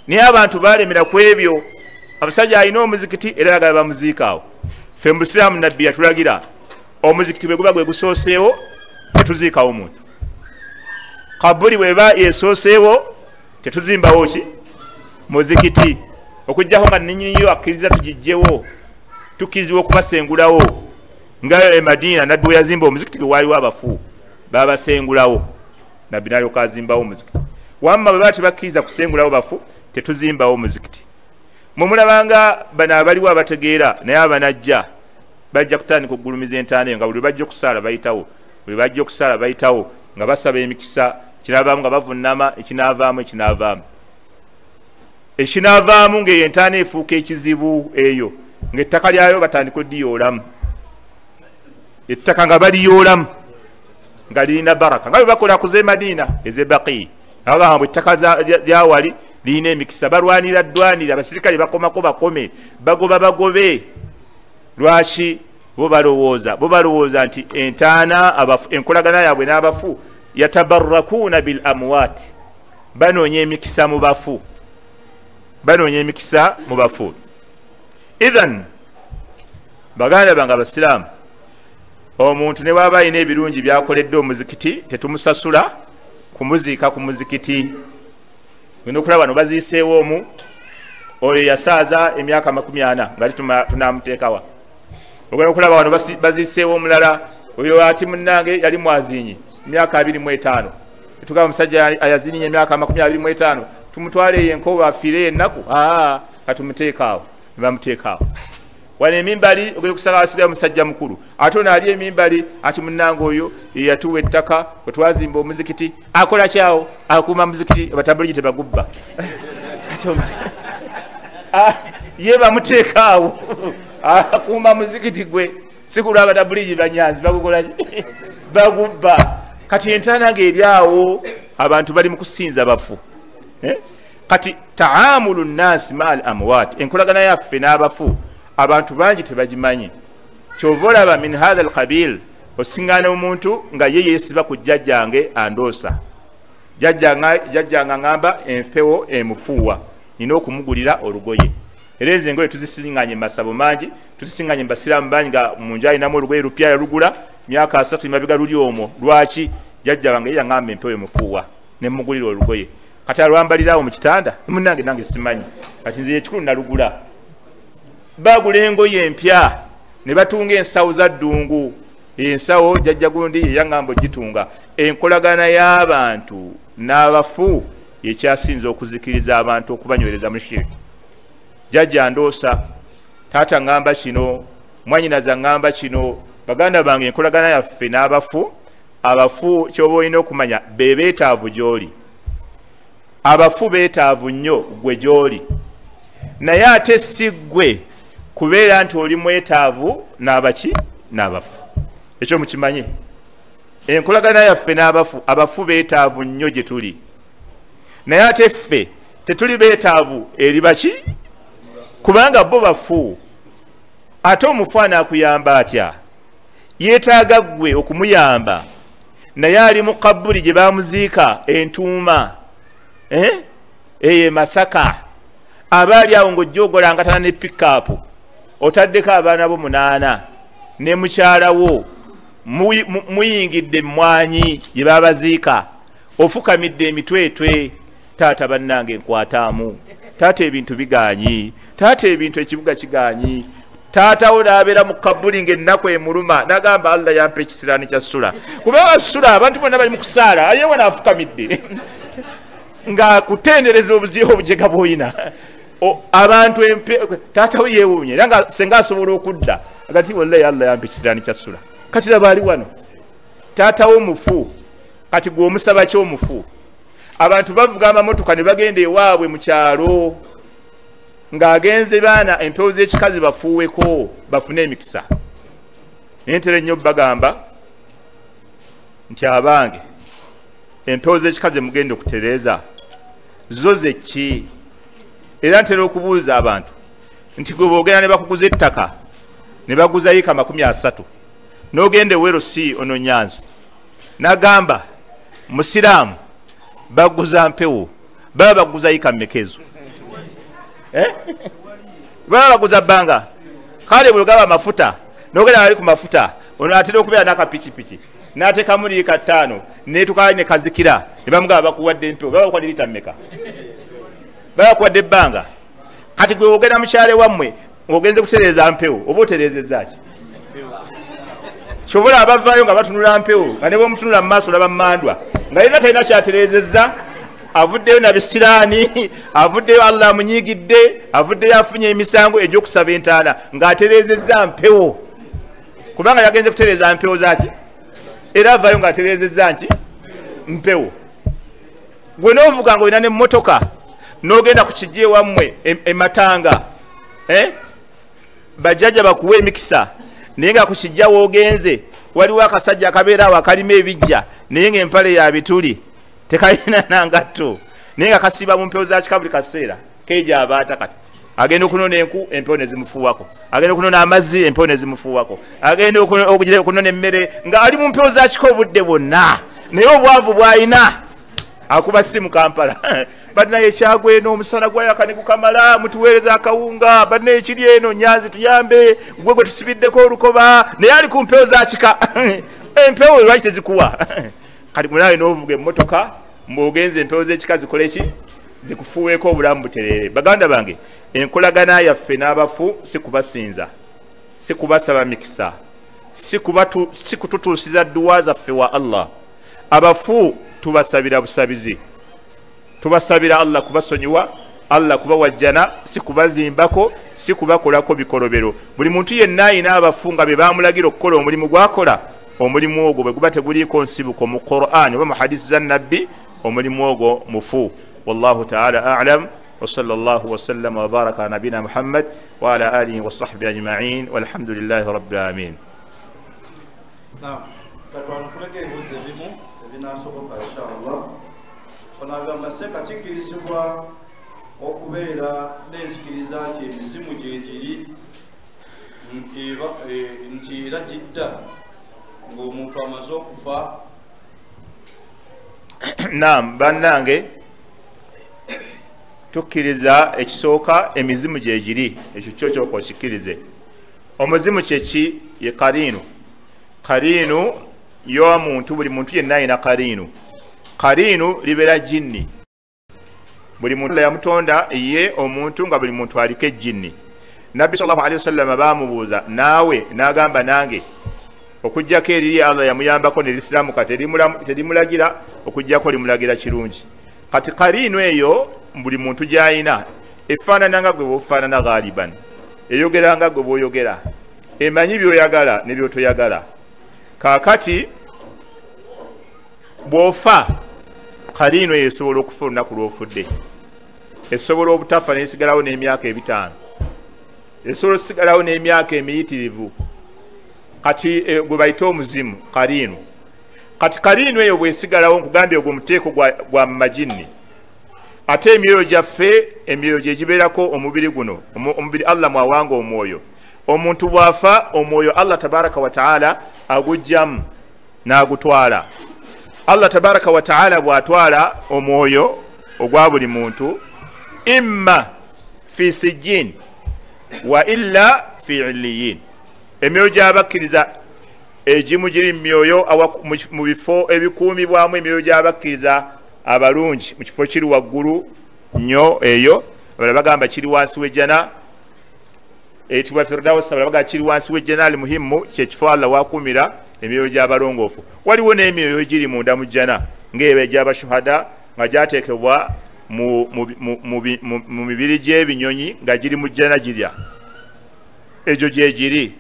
naye abantu balemera ku ebyo abasajja alina omuzikiti era agala bamuziikaawo ffe mu busiraamu nabbi yatulagira omuzikiti bwe guba gwe gusooseewo tetuziikawo muntu kabuli bweba yesooseewo tetuzimbawo ki muzikiti okujjako nga ninyiniyo akkiriza tugijjewo tukkirizibwa okubasengulawo nga Madina nabbi we yazimba omuzikiti gwe waaliwo abafu babasengulawo nabbi nalyoka azimbawo omuzikiti wamma bwe baba tebakkiriza kusengulawo bafu tetuzimbawo omuzikiti mumulabanga bano abaliwo abategeera naye abanajja bajja kutandika okugulumiza entaana eyo nga buli bajja okusaala bayitawo buli bajja okusaala bayitawo nga basaba emikisa kinavaamu nga bavunnama ekinaavaamu ng'eyo entaana efuuka ekizibu eyo ng'ettaka lyayo batandika oddiyoolamu ettaka nga baliyoolamu nga lirina baraka nga bwe bakola ku z'e Madina ez'e Baqi abagamba ettaka lyawali lirina emikisa balwanira ddwanira abasirikale bakomako bakome bagobe lwaki bo balowooza nti entaana enkolagana yaabwe n'abafu yatabarrakuuna bil amwaati banoonya emikisa mu bafu idhan baganda bange abasiraamu omuntu ne bw'aba alina ebirungi byakoledde omuzikiti tetumusasula kumuziika ku muzikiti olina okulaba bano baziiseewo omu oyo yasaaza emyaka 40 nga tunamuteekawa ogenda okulaba bano baziiseewo omulala oyo ati munnange yali mwazinyi emyaka 25 etugaba omusajja ayazinyinya emyaka 25 tumutwaleeyo enkowe afiireyo ennaku katumuteekaawo nebamuteekaawo wano emimbali ogenda okusanga asigaye omusajja mukulu ate ono ali emimbali ati munnange oyo yeyatuwa ettaka wetwazimba omuzikiti akola kyawo akuuma muzikiti abatabuligi tebagubba ye bamuteekaawo akuuma muzikiti gwe sikulwa abatabuligi banyanzi bagukolaki bagubba kati entaana ng'eryawo abantu bali mu kusinza bafu kati taamulu nnasi ma al amwaat enkolagana yaffe n'abafu abantu bangi tebagimanyi kyova olaba min hatha alqabil osiŋŋaana omuntu nga ye yeesiba ku jjajjange andoosa jajjanga ngamba empewo emufuuwa nina okumugulira olugoye era ezo engoye tuzisinganye mu masabo mangi tuzisinganye mu basiraamu bangi nga munju alinamu olugoye lupya yalugula myaka 3 mabega luli omwo lwaki jajja wange yangamba empewo emufuuwa nemugulira olugoye kati alwambalirawo mu kitanda munange nange simanyi kati nze ekikulu nalugula bagula engoye empya ne batunga ensawo za ddungu ensawo jajja gundi yeyangamba ogitunga enkolagana y'abantu n'abafu ekyasinza okuzikiriza abantu okubanywereza mu shiriki jajja ndoosa taata ngamba kino mwanyinaza ngamba kino baganda bange enkolagana yaffe n'abafu abafu kyoba olina okumanya be beetaavu gy'oli abafu beetaavu nnyo gwe gy'oli naye ate si ggwe kubeera nti oli mwetaavu n'abaki n'abafu ekyo mukimanye enkolagana yaffe n'abafu abafu beetaavu nnyo gye tuli naye ate ffe tetuli beetaavu eri baki kubanga bo bafu ate omufu anaakuyamba atya yeetaaga ggwe okumuyamba naye ali mu kabuli gye baamuziika entuuma eyo Masaka aba ali awo ng'ojja ogolangatana ne pikaapu otaddeko abaana bo 8 ne mukyalawo muyingidde emmwanyi gye baabaziika ofukamidde emitwetwe taata bannange enkwataamu taata ebintu biganyi taata ebintu ekibuga kiganyi taatawo n'abeera mu kabuli ng'ennaku emuluma n'agamba Allah yampa ekisiraani kya ssula kubanga ssula abantu bonna bali mu kusaala ayewo naafukamidde nga kutendereza obujega bw'oyina abantu taatawo yeewuunye era nga senga asobola okudda agati wallahi Allah yampa ekisiraani kya ssula kati laba ali wano taatawo mufu kati gwe omusaba ky'omufu abantu bavuga amamotoka ne bagenda ewaabwe mu kyalo ng'agenze baana empewo z'ekikazi bafuuweko bafune emikisa nentera ennyo bagamba nti abange empewo z'ekikazi mugenda okutereeza zo zeki era ntera okubuuza abantu nti gwe boogera ne bakuguza ettaka ne baguza yiika 30 n'ogenda ewero si ono Nyanzi n'agamba musiraamu baguza mpewo baba baguza yiika mmekezo baba baguza bbanga kale bwe gaba mafuta n'ogenda ali ku mafuta ono atera okubeera n'akapikipiki n'ateekamu liika 5 netukala ne kazikira ne bamugaba bakuwadde empewo baba bakuwadde liita mmeka baba bakuwadde ebbanga kati gwe ogenda mukyale wammwe ng'ogenze kutereeza mpewo oba otereezezza ki kyobola abavaayo nga batunula mpewo nga ne bwomutunula mu maaso olaba mmandwa nga yena talina kyatereezezza avuddeyo na bisiraani avuddeyo Allah amunyigidde avuddeyo afunye emisango egy'okusaba entaana ng'atereezezza mpewo kubanga yagenze kutereeza mpewo zaki era avaayo ng'atereezezza nki mpewo gwe n'ovuga nga olina n'emmotoka n'ogenda ku kijje wammwe ematanga bajjajja bakuwa emikisa naye nga ku kijja woogenze waliwo akasajja akabeera awo akalima ebijja naye ng'empale ya bituli tekalina nangatto naye nga kasiba mu mpewo za kika buli kaseera keja abaata kati agenda okunona enku empewo ne zimufuuwako agenda okunona amazzi empewo ne zimufuuwako agenda okunona emmere nga ali mu mpewo za kika obudde bwonna naye obwavu bw'alina akuba simu Kampala badnaye ekyagwa eno omusana gwayaka ne gukamala mutuweereza akawunga badnaye ekiri eno Nyanzi tuyambe gwe gwe tusibiddeko olukoba naye ali ku mpewo za kika empewo lwaki tezikuwa kati munawe n'ovuga emmotoka mb'ogenze empewo z'ekika zikole ki zikufuuweeko obulamu butereere baganda bange enkolagana yaffe n'abafu si kubasinza si kubasaba mikisa si kututuusiza dduwa zaffe wa Allah abafu tubasabira busabizi tubasabira Allah kubasonyiwa Allah kubawajjana si kubazimbako si kubakolako bikolobero buli muntu yenna ayina abafu nga be baamulagira okukola omulimu gwakola omulimu ogwo bwe guba teguliiko nsibuko mu Qur'an oba mu hadisi za nabbi omulimu ogwo mufu wallahu ta'ala a'lam wa sallallahu wa sallama wa baraka ala nabina Muhammad wa ala alihi wa sahbihi ajma'in walhamdulillahi rabbil alamin. Katwanu kuleke ebibuuzo ebimu ebinaasoboka inshallah onagamba seka kikirizibwa okubeera n'enzikiriza nti emizimu gyegiri nti era gidda ng'omuntu amaze okufa Naam bannange tukkiriza ekisooka emizimu gye giri ekyo kyo kyokka okikkirize. Omuzimu kyeki ye kariinu. Kariinu yo muntu, buli muntu yenna alina kariinu. Kariinu libeera jinni. Buli muntu yamutonda ye omuntu nga buli muntu aliko ejjinni. Nabbi sallallahu alaihi wasallam baamubuuza naawe n'agamba nange okujjako eriri Allah yamuyambako n'erisiramu kati terimulagira okujjako limulagira kirungi. Kati kariinu eyo buli muntu gy'alina efaanana nga gwe bw'ofaanana ghaliban, eyogera nga gwe bw'oyogera, emanyi by'oyagala ne by'otoyagala. Kaakati bw'ofa kariinu eyo esobola okufa olunaku lw'ofudde, esobola obutafa n'esigalawo n'emyaka 5, esobola osigalawo n'emyaka emiyitirivu. Kati gwe bayita omuzimu kariinu. Kati kariinu eyo bwesigalawo nkugambye ogwo muteeko gwa majinni. Ate emyoyo gyaffe, emyoyo gye gibeerako omubiri guno, omubiri Allah mwawanga omwoyo. Omuntu bw'afa omwoyo Allah tabaraka wa taala agujjamu n'agutwala. Allah tabaraka wa taala bw'atwala omwoyo ogwa buli muntu, imma fi sijjin wa illa fi illiyin. Emyoyo gy'abakkiriza egimu giri myoyo mu bifo ebikuumibwamu emyoyo gy'abakkiriza abalungi mu kifo kiri waggulu nnyo eyo, abala bagamba kiri wansi w'ejjana, eyitibwa Firdawsi, abala bagamba kiri wansi w'ejjana. Ali muhimu kyekifo Allah wakumira emyoyo gy'abalongoofu. Waliwo n'emyoyo giri munda mu jjana ng'ebo egy'abashuhada nga gyateekebwa mu mibiri gy'ebinyonyi nga giri mu jjana girya, egyo gye giri.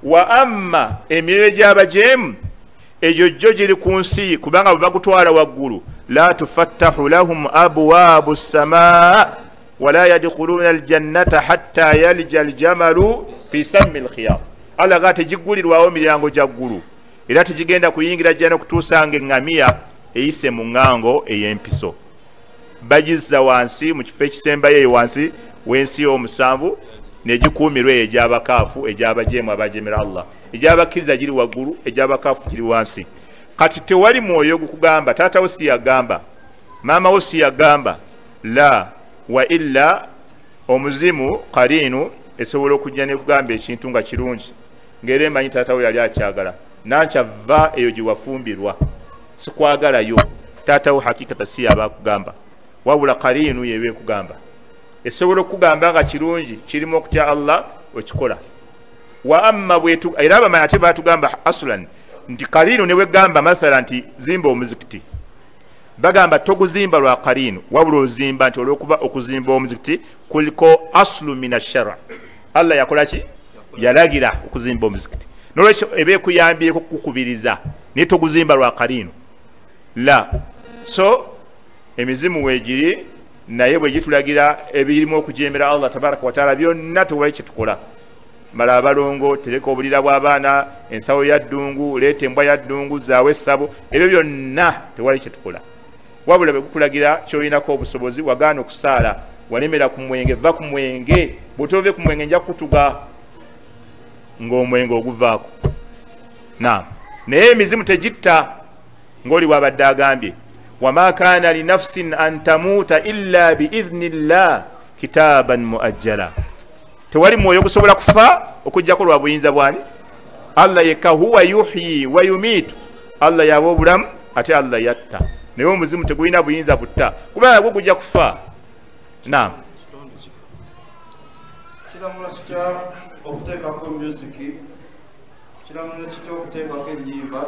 Wa amma emyoyo gy'abajeemu egyo gyo giri ku nsi, kubanga bwe bagutwala waggulu la tufattahu lahum abwaabu ssamaa wala yadkhuluna aljannata hatta yalija aljamalu fi sammi alkhiyam. Allah ga tegiggulirwawo miryango gya ggulu era tegigenda kuyingira jjana okutuusa nga eŋŋamiya eyise mu ŋŋango ey'empiso. Bagizza wansi mu kifo ekisembayo eyo wansi w'ensi y'omusanvu negikuumirwa eyo egy'abakaafu, egy'abajeemu abajemera Allah. Egy'abakkiriza giri waggulu, egy'abakaafu giri wansi. Kati tewali mwoyo gukugamba taata wo si yagamba, maama wo si yagamba, la wa illa omuzimu kariinu esobola okujja nekugamba ekintu nga kirungi ng'era emanyi taata wo yali akyagala, nankyava eyo gye wafumbirwa, sikwagalayo. Taata wo hakikata si yaba kugamba, wabula kariinu yeba ekugamba. Esobola okugamba nga kirungi kirimu okutya Allah okikola. Wa amma bwetu era abamanyi ate batugamba aslan nti kariinu ne wegamba mathala nti zimba omuzikiti, bagamba toguzimba lwa kariinu wabula ozimba nti olwokuba okuzimba omuzikiti kuliko aslu mina shara. Allah yakola ki? Yalagira okuzimba omuzikiti, nolwekyo eba ekuyambyeko kukubiriza naye toguzimba lwa kariinu la. So emizimu weegiri naye bwe gitulagira ebirimu okujemera Allah tabaraka wa taala byonna tewali kyetukola. Mala abalongo, tereka obulira bw'abaana, ensawo ya ddungu, leeta embwa ya ddungu, zaawe essabo, ebyo byonna tewali kyetukola. Wabula bwe gukulagira ky'olinako obusobozi, wagaana okusaala, walemera ku mwenge, va ku mwenge. Bw'otove ku mwenge nja kutuga ng'omwenge oguvaako. Naam, naye emizimu tegitta ng'oli wabadde agambye wama kaana linafsin an tamuuta illa biidhnillah kitaaban muajjala. Tewali mwoyo gusobola kufa okujjako lwa buyinza bwani Allah yekka. Huwa yuhyi wa yumiitu, Allah yaba obulamu ate Allah yatta. Naye omuzimu tegulina buyinza butta kubanga gwo gujja kufa. Naam, kiramula kitya okuteekako musiki, kiramula kitya okuteekako ennyimba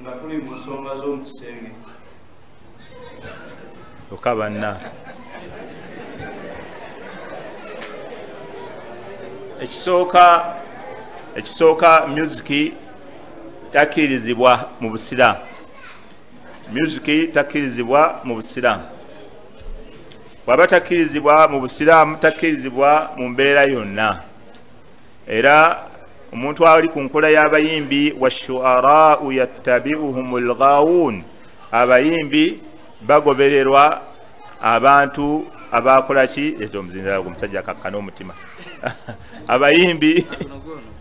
nga tuli mu nsonga z'omukisenge. okabanna ekisooka musiki takkirizibwa mu Busiraamu. Musiki takkirizibwa mu Busiraamu. Bw'aba takkirizibwa mu Busiraamu takkirizibwa mu mbeera yonna. Era omuntu ali ku nkola y'abayimbi washu'araa'u yattabi'uhumul ghaawuun, abayimbi bagobererwa abantu abakola ki? Eto omuzindaala omusajja akakkana omutima.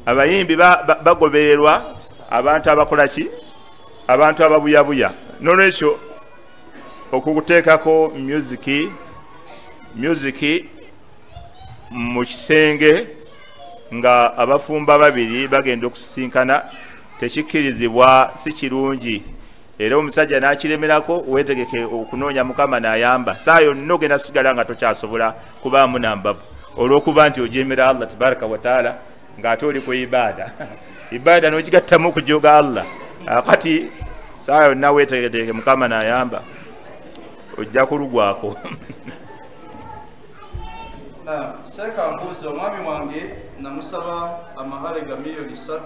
abayimbi bagobererwa abantu abakola ki? Abantu ababuyabuya. Nolwekyo okuteekako music mu kisenge nga abafumba babiri bagenda okusisinkana tekikkirizibwa, si kirungi. Era omusajja n'akiremerako, weetegeke okunoonya Mukama n'ayamba. Saa yonna ogenda sigala nga tokyasobola kubaamu nambavu olw'okuba nti ojeemera Allah tabaraka wa taala ng'ate oli ku ibaada ibaada n'ogigattamu okujooga Allah. Kati saa yonna weetegeke Mukama n'ayamba, ojja kulugwako. Seeka mbuuza, omwami wange namusaba amahale ga miliyoni 3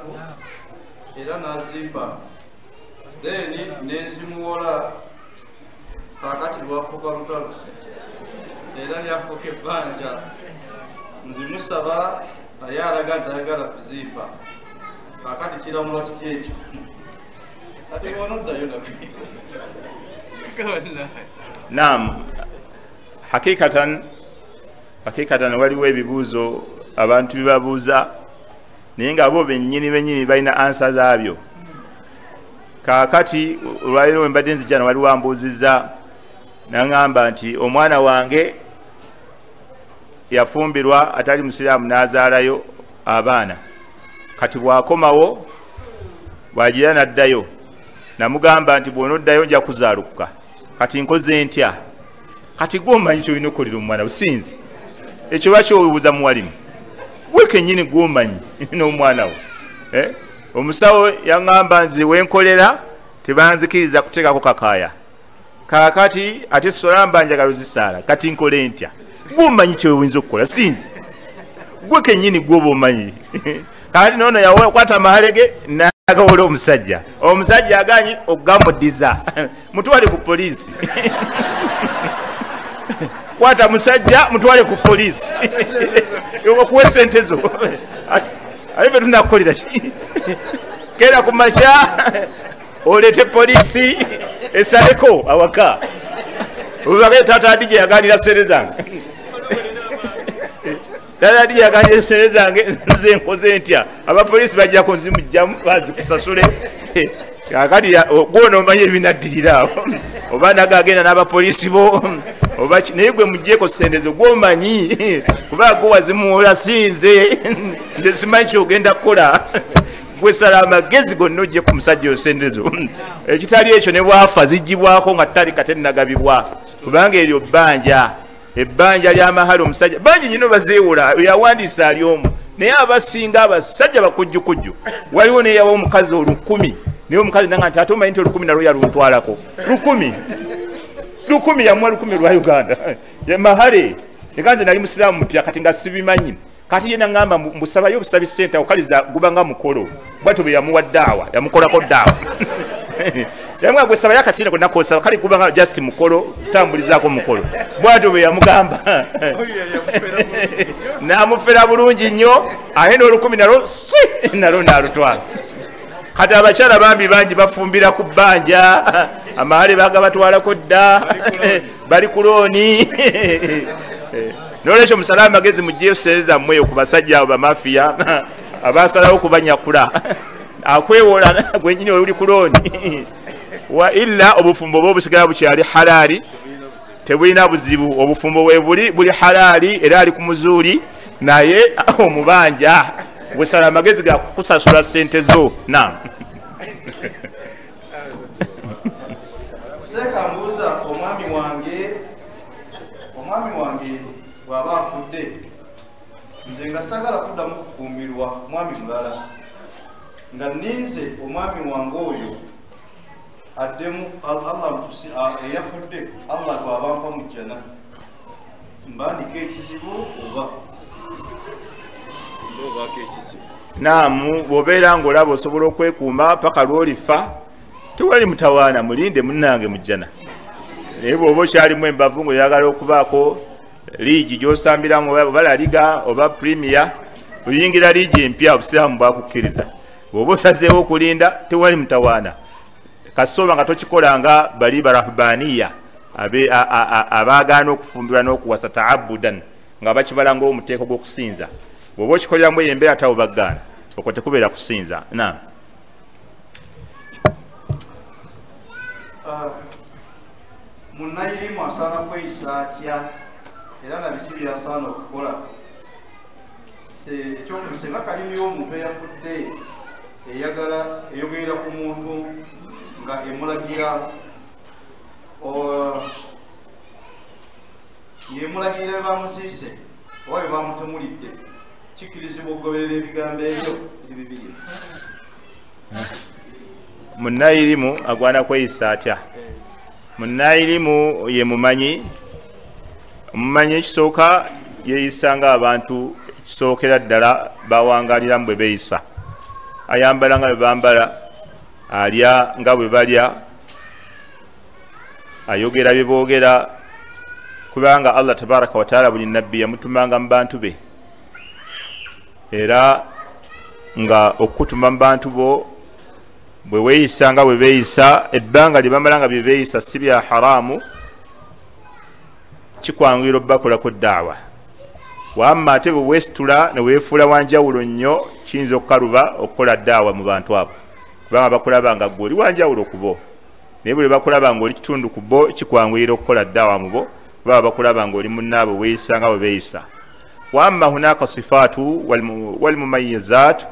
era n'azimba, then nenzimuwola, kakati lwafuuka lutalo era lyafuuka ebbanja. Nzimusaba naye alaga nti ayagala kuzimba, kakati kiramulwa kiti ekyo ate wonoddayo nabwe. Naam, hakikatan waliwo ebibuuzo abantu bibabuuza naye nga bo bennyini balina ansa zaabyo. Kaakati olwaliro wembadde nzijjana waliwo ambuuzizza naŋŋamba nti omwana wange yafumbirwa atali musiraamu n'azaalayo abaana, kati bw'akomawo bw'agira n'addayo, namugamba nti bw'onoddayo nja kuzaalukuka, kati nkoze ntya? Kati gw'omanyi ky'olina okukolera omwana businzi, ekyo lwaki obuuza muwalimu? Gwe kennyini gw'omanyi n'omwana wo. Omusawo yaŋŋamba nti wenkolera tebanzikiriza kuteekako kakaaya, kaakati ate solamba njagala zisaala, kati nkole ntya? Gw'omanyi kyoyinza okukola, sinzi gwe kennyini gw'oba omanyi. Kati noono yakwata amahale ge n'agawola omusajja, omusajja aganye okugamuddiza mutwale ku poliisi. Kwata musajja mutwale ku poliisi okuwa esente zo. Ali fe tunakukolera ki? Kera ku makya oleete poliisi esaleko awaka. Olwake taata Adija yaganira sente zange. Taata Adija yaganira sente zange, nze nkoze ntya? Abapoliisi bajja kunzimujjamu bazikusasule. Kakati gwona omanyi ebinaddirira awo. Oba naga agenda n'abapoliisi bo oba naye gwe muggyeko sente zo gw'omanyi kuba gwe wazimuwola, sinze nze simanyi kyogenda kukola. Gwe sala amagezi gonna ojje ku musajja sente zo. Ekitali ekyo ne bwafa ziggyibwako nga tutali kate nnagabibwa, kubanga eryo ebbanja ly'amahale omusajja bangi nyino bazeewola, yawandiisa ali omu, naye abasinga abasajja bakujjukujju. Waliwo neyawa omukazi 1000 naye omukazi nanga nti ate omanyi nti 10 nalwo yaluntwalako 10 yamuwa 10 lwa Uganda mahale. Ekanze nali musiraamu mpya kati nga sibimanyi, kati yena ngamba mbusabayo obusabi sente okaliza gubanga mukolo bwatyo bwe yamuwa ddaawa, yamukolako ddaawa. Yamwe gwe saba yakasire konna kosa kali gubanga just mukolo tambulizaako mukolo bwatyo bwe yamugamba. Namufera bulungi nnyo, aye n'olukumi nalwo nalutwala. Kati abakyala bambi bangi bafumbira ku bbanja, amahale bagabatwalako dda, bali ku looni. N'olwekyo musala amagezi mugyeyo sente zammwe ku basajja abo bamafiya abasalawo okubanyakula. Akwewola gwennyini oli ku looni. Wa illa obufumbo bwo busigala bukyali halali, tebulina buzibu. Obufumbo bwe buli halali era ali ku muzuuli, naye omubanja wesala amagezi ga kusasula sente zo. Naam. Seeka mbuuza, omwami wange bw'aba afudde, nze nga sagala kuddamu kufumbirwa mwami mulala, nga ninze omwami wange oyo addemu Allah eyafudde, Allah gw'abampa mu jjana, mbandika ekizibu oba ndobaako ekizibu? Naamu, bw'obeera ng'olaba osobola okwekuuma paka lw'olifa, tewali mutawaana, mulinde munnange mu jjana. Naye bw'oba okyalimu embavu ng'oyagala okubaako liigi gy'osambiramu oba La Liga oba Premier, oyingira liigi empya obusiraamu bwakukkiriza. Bw'oba osazeewo okulinda, tewali mutawaana. Kasooba nga tokikolanga bali barahbaniya abaagaana okufumbirwa n'okuwasa ta'abbudan nga bakibala ng'omuteeko gw'okusinza. Bw'oba okikoleramu eyo embeera tawo baggaana, okwo tekubeera kusinza. Naam. munnayirimu asaana kweyisa atya era na biki byasaana okukola ekyokusenga kalimiyo omuntu eyafudde eyagala eyogerera ku muntu nga emulagira ng'emulagirira bamusiise oba bye bamutemulidde kikkirizibwa okugoberera ebigambo ebyo ebibiri. Munnayirimu agwana kweyisa atya? Munnayirimu ye mumanyi. Omumanyi ekisooka yeeyisa ng'abantu, ekisookera ddala bawangaliramu bwe beeyisa. Ayambala nga bwe bambala, alya nga bwe balya, ayogera bye boogera, kubanga Allah tabaraka wa taala buli nabbi yamutumanga mu bantu be, era nga okutuma mu bantu bo bwe weeyisa nga bwe beeyisa, ebbanga lye bamala nga bye beeyisa si bya haramu, kikwanguira obbakolako daawa. Wamma ate bwe weesitula ne weefuula wanjawulo nnyo, kiyinza okukaluba okukola daawa mu bantu abo, kubanga bakulaba nga ggwe oli wanjawulo ku bo, naye bwe bakulaba nga oli kitundu ku bo, kikwanguira okukola daawa mu bo, baba bakulaba nga oli munnaabwe weeyisa nga bwe beeyisa. Wamma hunaka sifaatu walmumayizat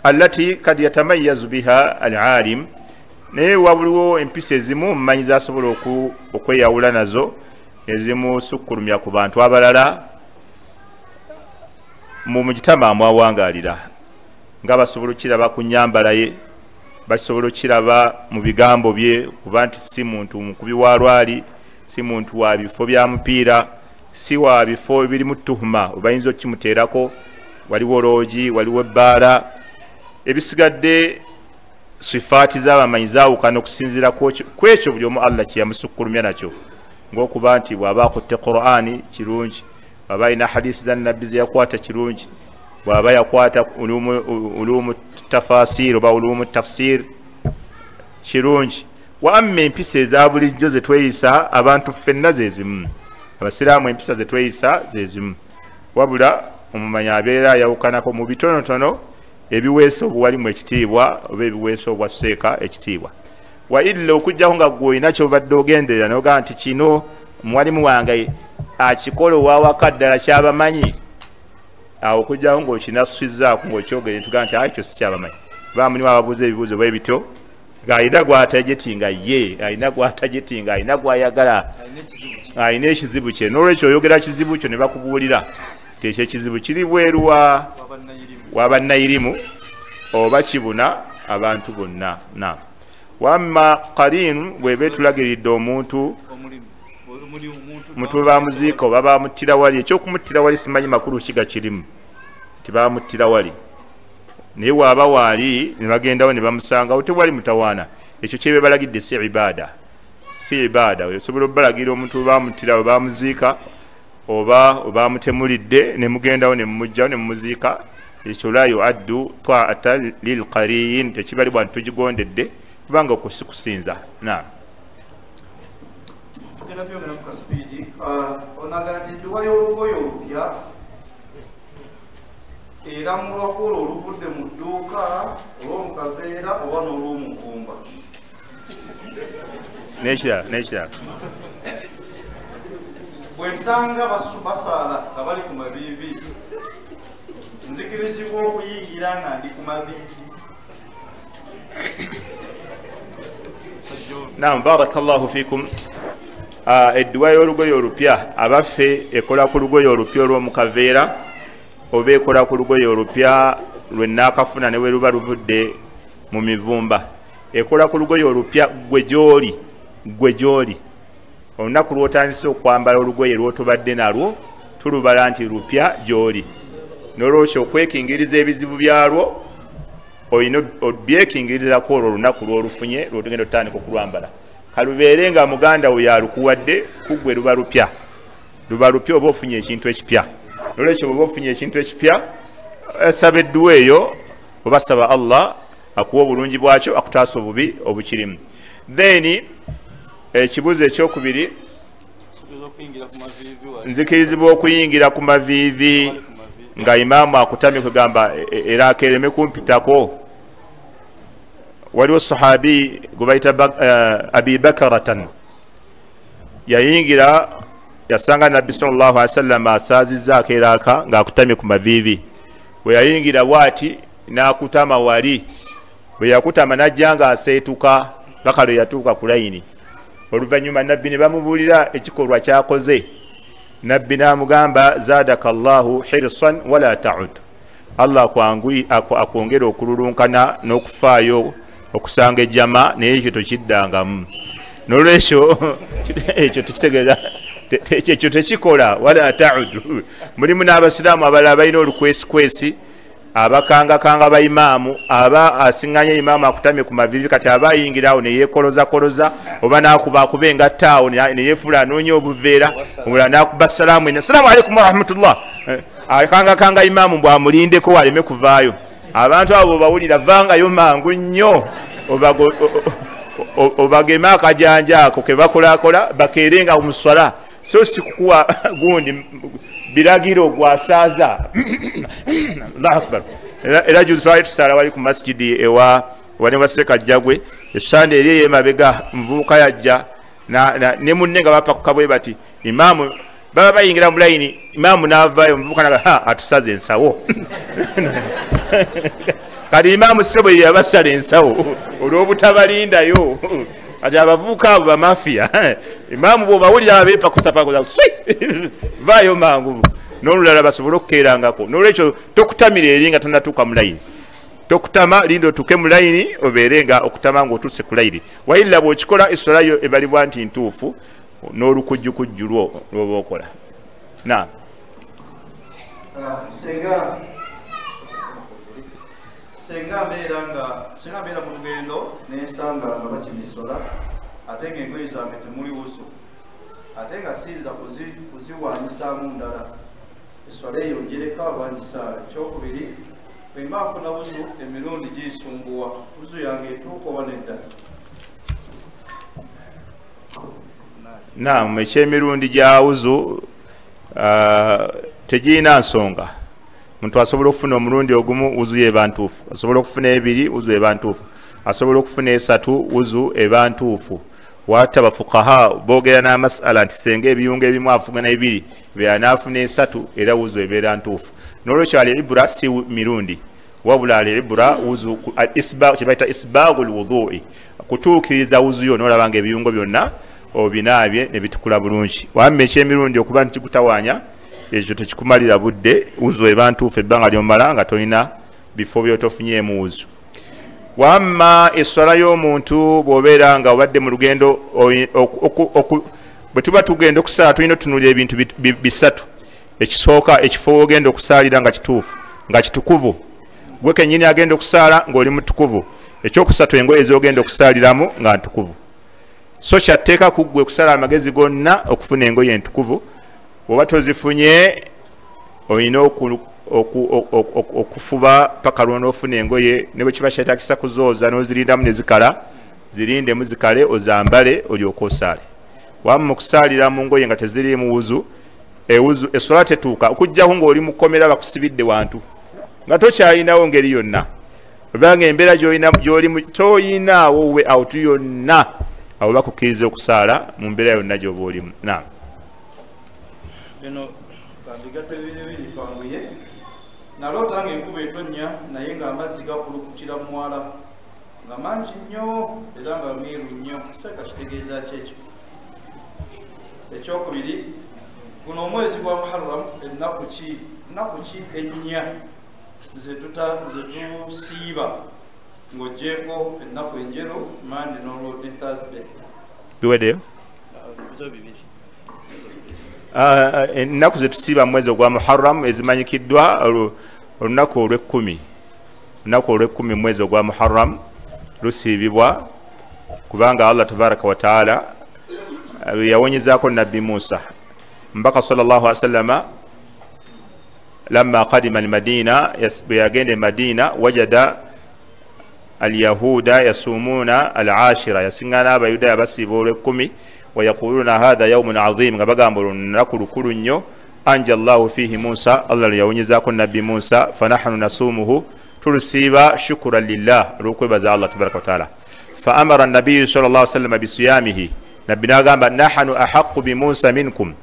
allati kad yatamayyazu biha alalim, naye wabuliwo empisa ezimu mumanyi zasobola okweyawula nazo, ezimu sukkulumya ku bantu abalala mu mujitama amwawangalira, nga basobola okiraba ku nnyambala ye, basobola okiraba mu bigambo bye, kuba nti si muntu mukubi wa lwali, si muntu wa bifo bya mupiira, si wa bifo birimu tuhuma obayinza okimuteerako, waliwo loogi, waliwo ebbaala. Ebisigadde sifaati z'abamanyi zaawukana okusinziira ku ekyo buli omu Allah kye yamusukkulumya nakyo, ng'okuba nti bw'aba akutte Qur'ani kirungi, bw'aba alina hadisi za nabbi ze yakwata kirungi, bw'aba yakwata ulumu tafasir oba ulumu tafsir kirungi. Wamma empisa eza bulijjo ze tweyisa abantu ffenna ze zimu, abasiraamu empisa ze tweyisa ze zimu, wabula omumanyi abeera ayawukanako mu bitonotono ebiweesa obuwalimu ekitiibwa oba ebiweesa obwasseeka ekitiibwa. Wa illa okujjaho nga ggwe olina kyobadde ogenderera n'ogamba nti kino muwalimu wange akikola owawaka ddala kyabamanyi, awo okujjaho ng'okinasuzzaako ng'okyogere ntugamba nti ekyo si kyabamanyi. Bamulimu ababuuza ebibuuzo bwe bityo ng'alina gw'atajetinga ye, alina gw'atajetinga, alina gw'ayagala, alina ekizibu kye. N'olwekyo oyogera kizibu kyo ne bakubuulira nti ekyo ekizibu kiri bweru wa bannayirimu oba kibuna abantu bonna. Wamma qarin bw'eba etulagiridde omuntu mutu bamuziika oba bamuttira wali, ekyokumuttira wali simanyi makulu kiga kirimu nti bamuttira wali, naye waaba waali ne bagendawo ne bamusangawo tewali mutawaana, ekyo kyebe balagidde si ibaada, si ibaada. Osobola obbalagira omuntu we bamuttira we bamuziika oba bamutemulidde ne mugendawo ne mumugjawo ne mumuziika, ekyo la yuaddu taata lilqariin, tekibalibwa nti tugigondedde kubanga okusikusinza. Tugenda byongera ku kasipiidi. Onaga nti edduwa y'olugoye olupya era mu lwakuula oluvudde mu dduuka olw'omukaveera oba n'olw'omugumba. N'ekirala bwe nsanga basaala nga bali ku maviivi, nzikirizibwa okuyingira nga ndi ku maviivi. Naam, barakallahu fikum. Edduwa y'olugoye olupya abaffe ekola ku lugoye olupya olw'omukaveera oba ekola ku lugoye olupya lwe naakafuna ne we luba luvudde mu mivumba. Ekola ku lugoye olupya gwe gy'oli olunaku lw'otandise okwambala olugoye lw'otobadde nalwo tulubala nti lupya gy'oli, n'olwokyo okwekingiriza ebizibu byalwo olina obyekingiririzako olwo olunaku lw'olufunye lw'otugenda otandika okulwambala. Kalubeere nga muganda we yalukuwadde kuggwe luba lupya oba ofunye ekintu ekipya. N'olwekyo oba ofunye ekintu ekipya, saba edduwa eyo oba saba Allah akuwa obulungi bwakyo, akutaasa obubi obukirimu. Then ekibuuzo ekyokubiri, nzikirizibwa okuyingira ku maviivi nga imaamu akutamye kugamba era akereme kumpitako. Waliwo sahabi gwe bayita Abi Bakaratan, yayingira yasanga nabbi sallallahu alaihi wasallam asazizza akeraka ng'akutamye ku mavivi. Bwe yayingira bwati n'akutama wali, bwe yakutama n'ajja ng'aseetuka paka lwe yatuuka ku layini. Oluvannyuma nabbi ne bamubuulira ekikolwa ky'akoze. Nabbi n'amugamba zaadaka Allahu hirsan wala ta'ud, Allah akwongera okululunkana n'okufaayo okusanga ejjama naye ekyo tokiddangamu. N'olwekyo ekyo tukitegeeza ekyo tekikola wala ta'ud. Mulimu n'abasiraamu abalala balina olukwesikwesi abakangakanga baimaamu, aba asiŋŋanya imaamu akutamye ku mavivi kati aba ayingirawo ne yeekoloza oba n'akuba engattaawo ne yeefula anoonya obuveera, omulala n'akuba salaamu ena salaamu alaikum warahmatullah, akangakanga imaamu bw'amulindeko aleme kuvaayo. Abantu abo bawulira vangayo mangu nnyo obageme akajanja ako ke bakolakola bakeerenga omuswala, so si kukuwa gundi biragiro gwasaaza. Allahu akbar. Era juzi twali tusala wali ku masjidi ewa wali waseka jagwe esande eri yemabega mvuka yajja ne munne nga bapakuka bwe bati imaamu baba bayingira mu layini, imaamu n'avaayo mvuka naga atusaze ensawo. Kati imaamu sebo yabasala ensawo olw'obutabalindayo. Kati abavubuka abo bamafiya, imaamu bw'obawulira abeepa kusapakoza vaayo mangu n'olulala basobole okukeerangako. N'olwekyo tokutamira eri nga tonnatuuka mu layini. Tokutama linda otuuke mu layini obeere nga okutama ng'otuuse ku layini. Wayilla bw'okikola esswala yo ebalibwa nti ntuufu n'olukujjukujju lw'oba okola. Naam. Senga mbeera mu lugendo nensanga nga bakimisola ate ng'engoye zange temuli wusu, ate nga siyinza kuziwanyisaamu ndala, eswala eyo njereka abangisaala. Ekyokubiri, bwe mba nfuna wusu emirundi ginsumbuwa, wusu yange etuuka oba nedda? Naam, ekyemirundi gya wuzu tegirina nsonga. Muntu asobola okufuna omulundi ogumu wuzu eba ntuufu, asobola okufuna ebiri wuzu eba ntuufu, asobola okufuna esatu wuzu eba ntuufu. Wata bafukaha boogera n'amasala nti senga ebiyungu ebimu afuna ebiri bwe anaafuna esatu era wuzu ebeera ntuufu. N'olwekyo al-ibra si mirundi, wabula al-ibra wuzu kye bayita isbaagul wudu'i, kutuukiriza wuzu yo n'olaba nga ebiyungo byonna obinaabye ne bitukula bulungi. Wamma eky'emirundi okuba nti kikutawaanya, ekyo tekikumalira budde, wuzu eba ntuufu ebbanga ly'omala nga tolina bifo by'otofunyeemu wuzu. Wamma esswala y'omuntu bw'obeera nga obadde mu lugendo, bwe tuba tugenda okusala tulina otunuulira ebintu bisatu. Ekisooka, ekifo w'ogenda okusaalira nga kituufu, nga kitukuvu. Gwe kennyini agenda okusaala ng'oli mutukuvu. Ekyokusatu, engoye z'ogenda okusaaliramu nga ntukuvu. So kyatteeka ku ggwe kusala amagezi gonna okufuna engoye entukuvu. Bw'oba tozifunye olina okufuba paka lw'onoofuna engoye, ne bwe kiba kyetagisa kuzooza n'ozirindamu ne zikala, zirindemu zikale ozambale olyoke osaale. Wamma mu kusaalira mu ngoye nga teziriimu wuzu, esswala tetuuka okuggyako ng'oli mu kkomera bakusibidde wantu nga tokyalinawo ngeri yonna, obanga embeera gy'olimu toyinaawo we awutu yonna, abo bakukkiriza okusaala mu mbeera yonna gy'oba olimu. Naam. Bino kandigatte bibiri twanguye naloota ng'enkuba etonnya naye ng'amazzi gakulukutira mu mwala nga mangi nnyo era nga meeru nnyo. Seeka kitegeeza ki ekyo? Ekyokubiri, guno omwezi gwa Muharram ennaku ki ennya zetusiiba ng'oggyeko ennaku enjeru, Monday n'olwo ne Thursday? Biweddeyo? Ennaku zetusiiba mu mwezi ogwa Muharram ezimanyikiddwa olunaku olw'ekkumi. Olunaku olw'ekkumi mu mwezi ogwa Muharram lusiibibwa kubanga Allah tabaraka wa taala yawonyezaako nabbi Musa. Mbaka sallallahu alaihi wasallama lamma qadima al-Madina, yagenda Madina, wajada al-yahuda yasumuna al-ashira, yasingana abayuda basiiba olw'ekkumi. Wayakuluna hadha yawmun azim, nga bagamba olunaku lukulu nnyo. Anja Allahu fihi Musa, Allah yawonyezaako nabbi Musa. Fanahnu nasumuhu, tulusiiba shukran lillah, olw'okwebaza Allah tabaraka wa taala. Fa amara an-nabiyyu sallallahu alaihi wasallam bisiyamihi, nabbi n'agamba nahanu ahaqu bi Musa minkum,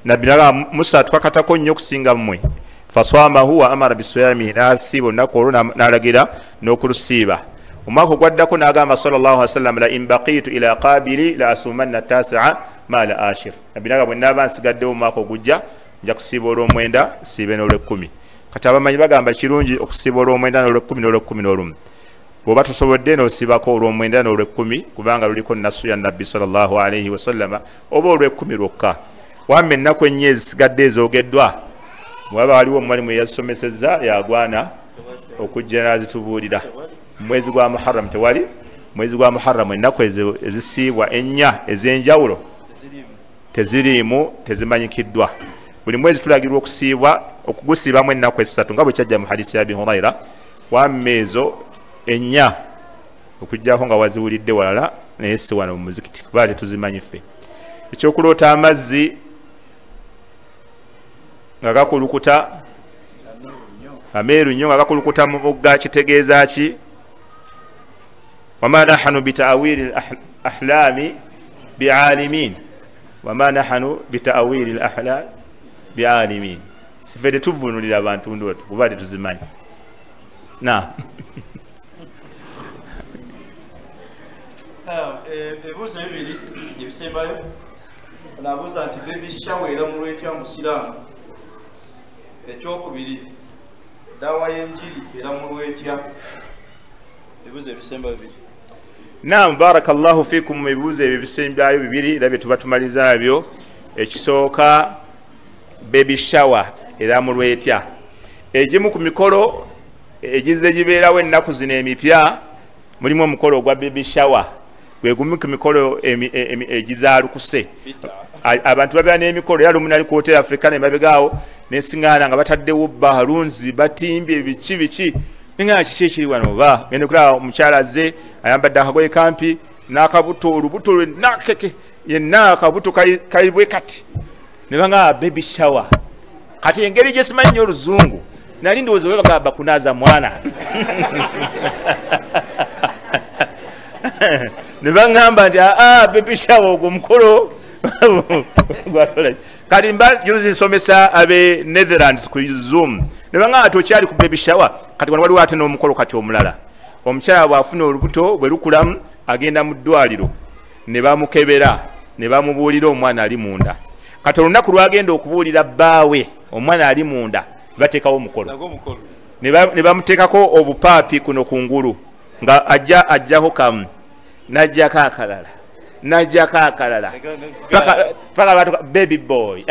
nabbi n'agamba Musa twakatako nnyo okusinga mmwe. Faswamahu wa amara bisiyami, n'asiiba olunaku olwo n'alagira n'okulusiiba. Omwaka ogwaddako n'agamba sallallahu alaihi wasallam la in baqitu ila qabili la asumanna tasi'a ma la ashir, nabbi n'agamba bwe nnaaba nsigaddewo omwaka ogujja nja kusiiba olw'omwenda siibe n'olw'ekkumi. Kati abamanyi bagamba kirungi okusiiba olw'omwenda n'olw'ekkumi n'olw'ekkumi n'olumu. Bw'oba tosobodde n'osiibako olw'omwenda n'olw'ekkumi kubanga luliko nasu ya nabbi sallallahu alaihi wasallam, oba olw'ekkumi lwokka. Wamma ennaku ennya ezisigadde ezoogeddwa mwaba waliwo omwalimu eyasomesezza yagwana okujja n'azitubuulira. Mwezi gwa Muharram tewali, mwezi gwa Muharram ennaku ezisiibwa ennya ez'enjawulo teziriimu, tezimanyikiddwa. Buli mwezi tulagirwa okugusiibamu ennaku esatu nga bwe kyajja mu hadisi ya Abi Hurayra. Wamma ezo ennya okujjako nga waziwulidde walala naye si wano mu muzikiti kuba tetuzimanyi ffe. Ekyokuloota amazzi nga gakulukuta ameeru nnyo nga gakulukuta mu mugga kitegeeza ki? wama nahanu bitawili ahlami bialimin, wama nahanu bitawili ahlami bialimin. Sife tetuvunulira abantu ndooto kuba tetuzimanyi. Ebibuuzo bibiri ebisembayo. Nabuuza nti baby shower eramulwa etya mu Busiraamu? Ekyokubiri, daawa y'enjiri eramulwa etya? Ebibuuzo ebisembayo bibiri. Naam, barakallahu fikum. Mu bibuuzo ebyo ebisembayo bibiri era bye tuba tumaliza byo. Ekisooka, baby shower eramulwa etya? Egimu ku mikolo egizze gibeerawo ennaku zino emipya mulimu omukolo ogwa baby shower. Gwegumu ku mikolo egizaalukuse. Abantu babeera n'emikolo era lumu nali ku Hotel Africa ne mabegaawo n'esiŋŋaana nga bataddewo balunzi batimbye biki nga kiki ekiri wano oba ngende kulaba omukyala azze ayambadde akagoye kampi n'akabuto olubuto lwe nakeke yenna akabuto kalibwe kati ne banga baby shower. Kati engeri gye simanyi nnyo oluzungu nali ndowooza oba bagamba kunaaza mwana ne baŋŋamba nti baby shower ogwo mukolo kati mba juzi nsomesa abe Netherlands ku Zoom ne baŋŋamba tokyali ku baby shower. Kati wano waliwo ate n'omukolo kati omulala. Omukyala bw'afuna olubuto bwe lukulamu agenda mu ddwaliro ne bamukebera ne bamubuulira omwana ali munda. Kati olunaku lwagenda okubuulira bbaawe omwana ali munda bateekawo omukolo ne bamuteekako obupaapi kuno kungulu nga ajjako kamu najjako akalala paka batuka baby boy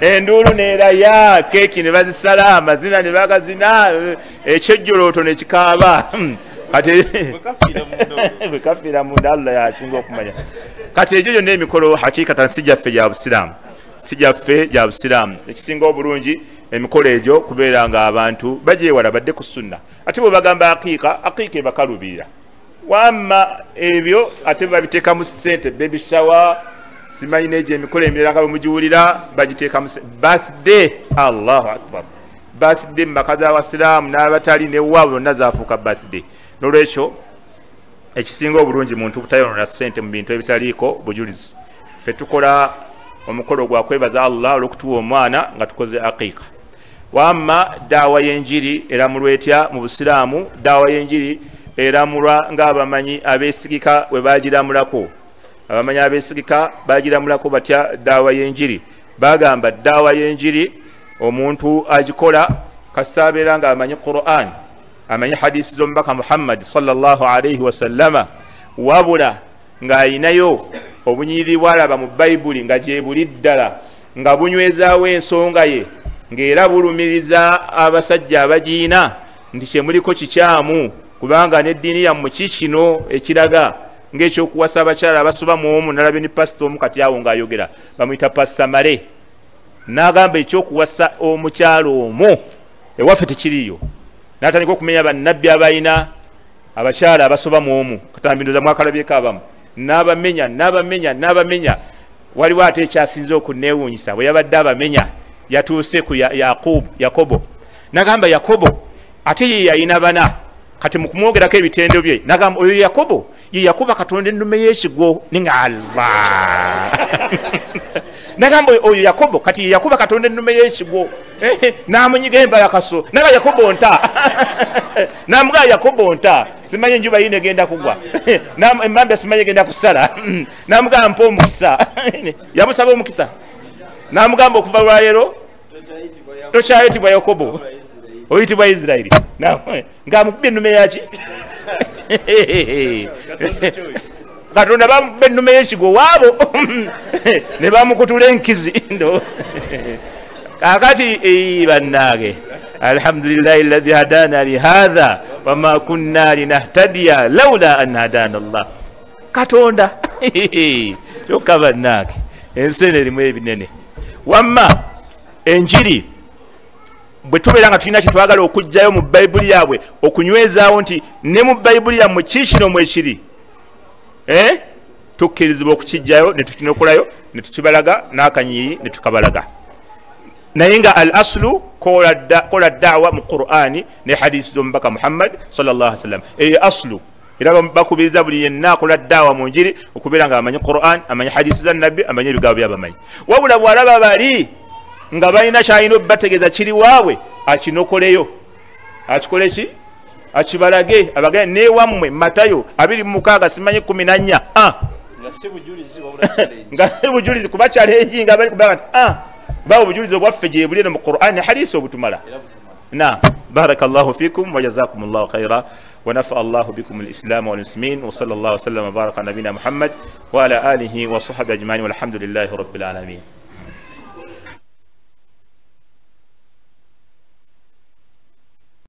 enduulu neeraya keeki ne bazisala amazina ne bagazina ekyejjolooto ne kikaaba kati bwe kafiira munda Allah yasinga okumanya. Kati egyo gyonna emikolo hakikatan si gyaffe gya Busiraamu, si gyaffe gya Busiraamu. Ekisinga obulungi emikolo egyo kubeera nga abantu bagyewala badde ku sunna. Ate bwe bagamba aqiika ebakalubirira. Wamma ebyo ate babiteeka mu ssente. Baby shower simanyi n'egyo emikolo emirala nga bwe mugiwulira bagiteeka mu birthday. Allahu akbar. Birthday mu maka z'Abasiraamu n'abatali newaabwe bonna zaafuuka birthday. N'olwekyo ekisinga obulungi muntu butayonoona ssente mu bintu ebitaliiko bujulizi. Ffe tukola omukolo gwa kwebaza Allah olw'okutuwa omwana nga tukoze aqiika. Wamma daawa y'enjiri eramulwa etya mu Busiraamu? Daawa y'enjiri eramulwa ng'abamanyi abeesigika bwe baagiramulako. Abamanyi abeesigika baagiramulako batya daawa y'enjiri? Bagamba daawa y'enjiri omuntu agikola kasaabeera nga amanyi Qur'an, amanyi hadisi z'omubaka Muhammad sallallahu alaihi wasallama, wabula ng'ayinayo obunyiriri bw'alaba mu Bayibuli nga gyebuli ddala nga bunywezaawo ensonga ye ng'era bulumiriza abasajja abagiina nti kyemuliko kikyamu kubanga n'eddiini yammwe kikino ekiraga ng'ekyokuwasa abakyala abasoba mu omu. Nalabye ni pasita omu kati awo ng'ayogera bamuyita pasita Male n'agamba ekyokuwasa omukyala omwo ewaffe tekiriyo. N'atandika okumenya bannabbi abayina abakyala abasoba mu omu. Katambindoza mwakalabyeko abamu n'abamenya. Waliwo ate ekyasinze okuneewuunyisa bwe yabadde abamenya yatuuse ku Yakobo. N'agamba Yakobo ate ye yalina bana. Kati mu kumwogerako ebitendo bye n'agamba oyo Yakobo ye yakuba katonda ennume y'ekigwo ninga Allah nagamba oyo Yakobo kati ye yakuba katonda ennume y'ekigwo namunyiga embala kaso naga Yakobo nta namuga Yakobo nta simanyi enjuba yine genda kugwa embambe simanyi genda kusala namuga mpo omukisa yamusaba omukisa namugamba okuva lwaleero tokyayitibwa Yakobo oyitibwa Isirairi ng'amukubye ennume yaki katonda bamukubye ennume y'ekigwo waabo ne bamukutula enkizi kakati bannange alhamdulillahi alladhi hadana lihadha wama kunna linahtadiya laula an hadana Allah katonda yokka bannange ensi eno erimu ebinene wamma enjiri bwe tubeera nga tulina kyetwagala okugjayo mu bayibuli yaabwe okunywezaawo nti ne mu bayibuli yammwe kiikino mwekiri tukkirizibwa okukijjayo ne tukinokolayo ne tukibalaga n'akanyiri ne tukabalaga naye nga al aslu kola daawa mu qur'ani ne hadisi z'omubaka Muhammad sallallahu alaihi wasallam eyo aslu era bakubiriza buli yenna akola daawa mu njiri okubeera nga amanyi qur'an amanyi hadisi za nabbi amanyi ebigambo byabamanyi wabula bw'alaba bali nga balina kyalina obbategeeza kiri waabwe akinokoleyo akikole ki akibalage abagane newammwe Matayo 26 simanyi 14 nga si bujulizi kuba challenge nga bali kubaga bawo bujulizi obwaffe gye buli mu Qur'an hadisi obutumala na barakallahu fikum wa jazakumullahu khaira wa nafa Allahu bikum al-islam wal muslimin wa sallallahu wa sallam wa baraka nabina Muhammad wa ala alihi wa sahbihi ajma'in walhamdulillahi rabbil alamin.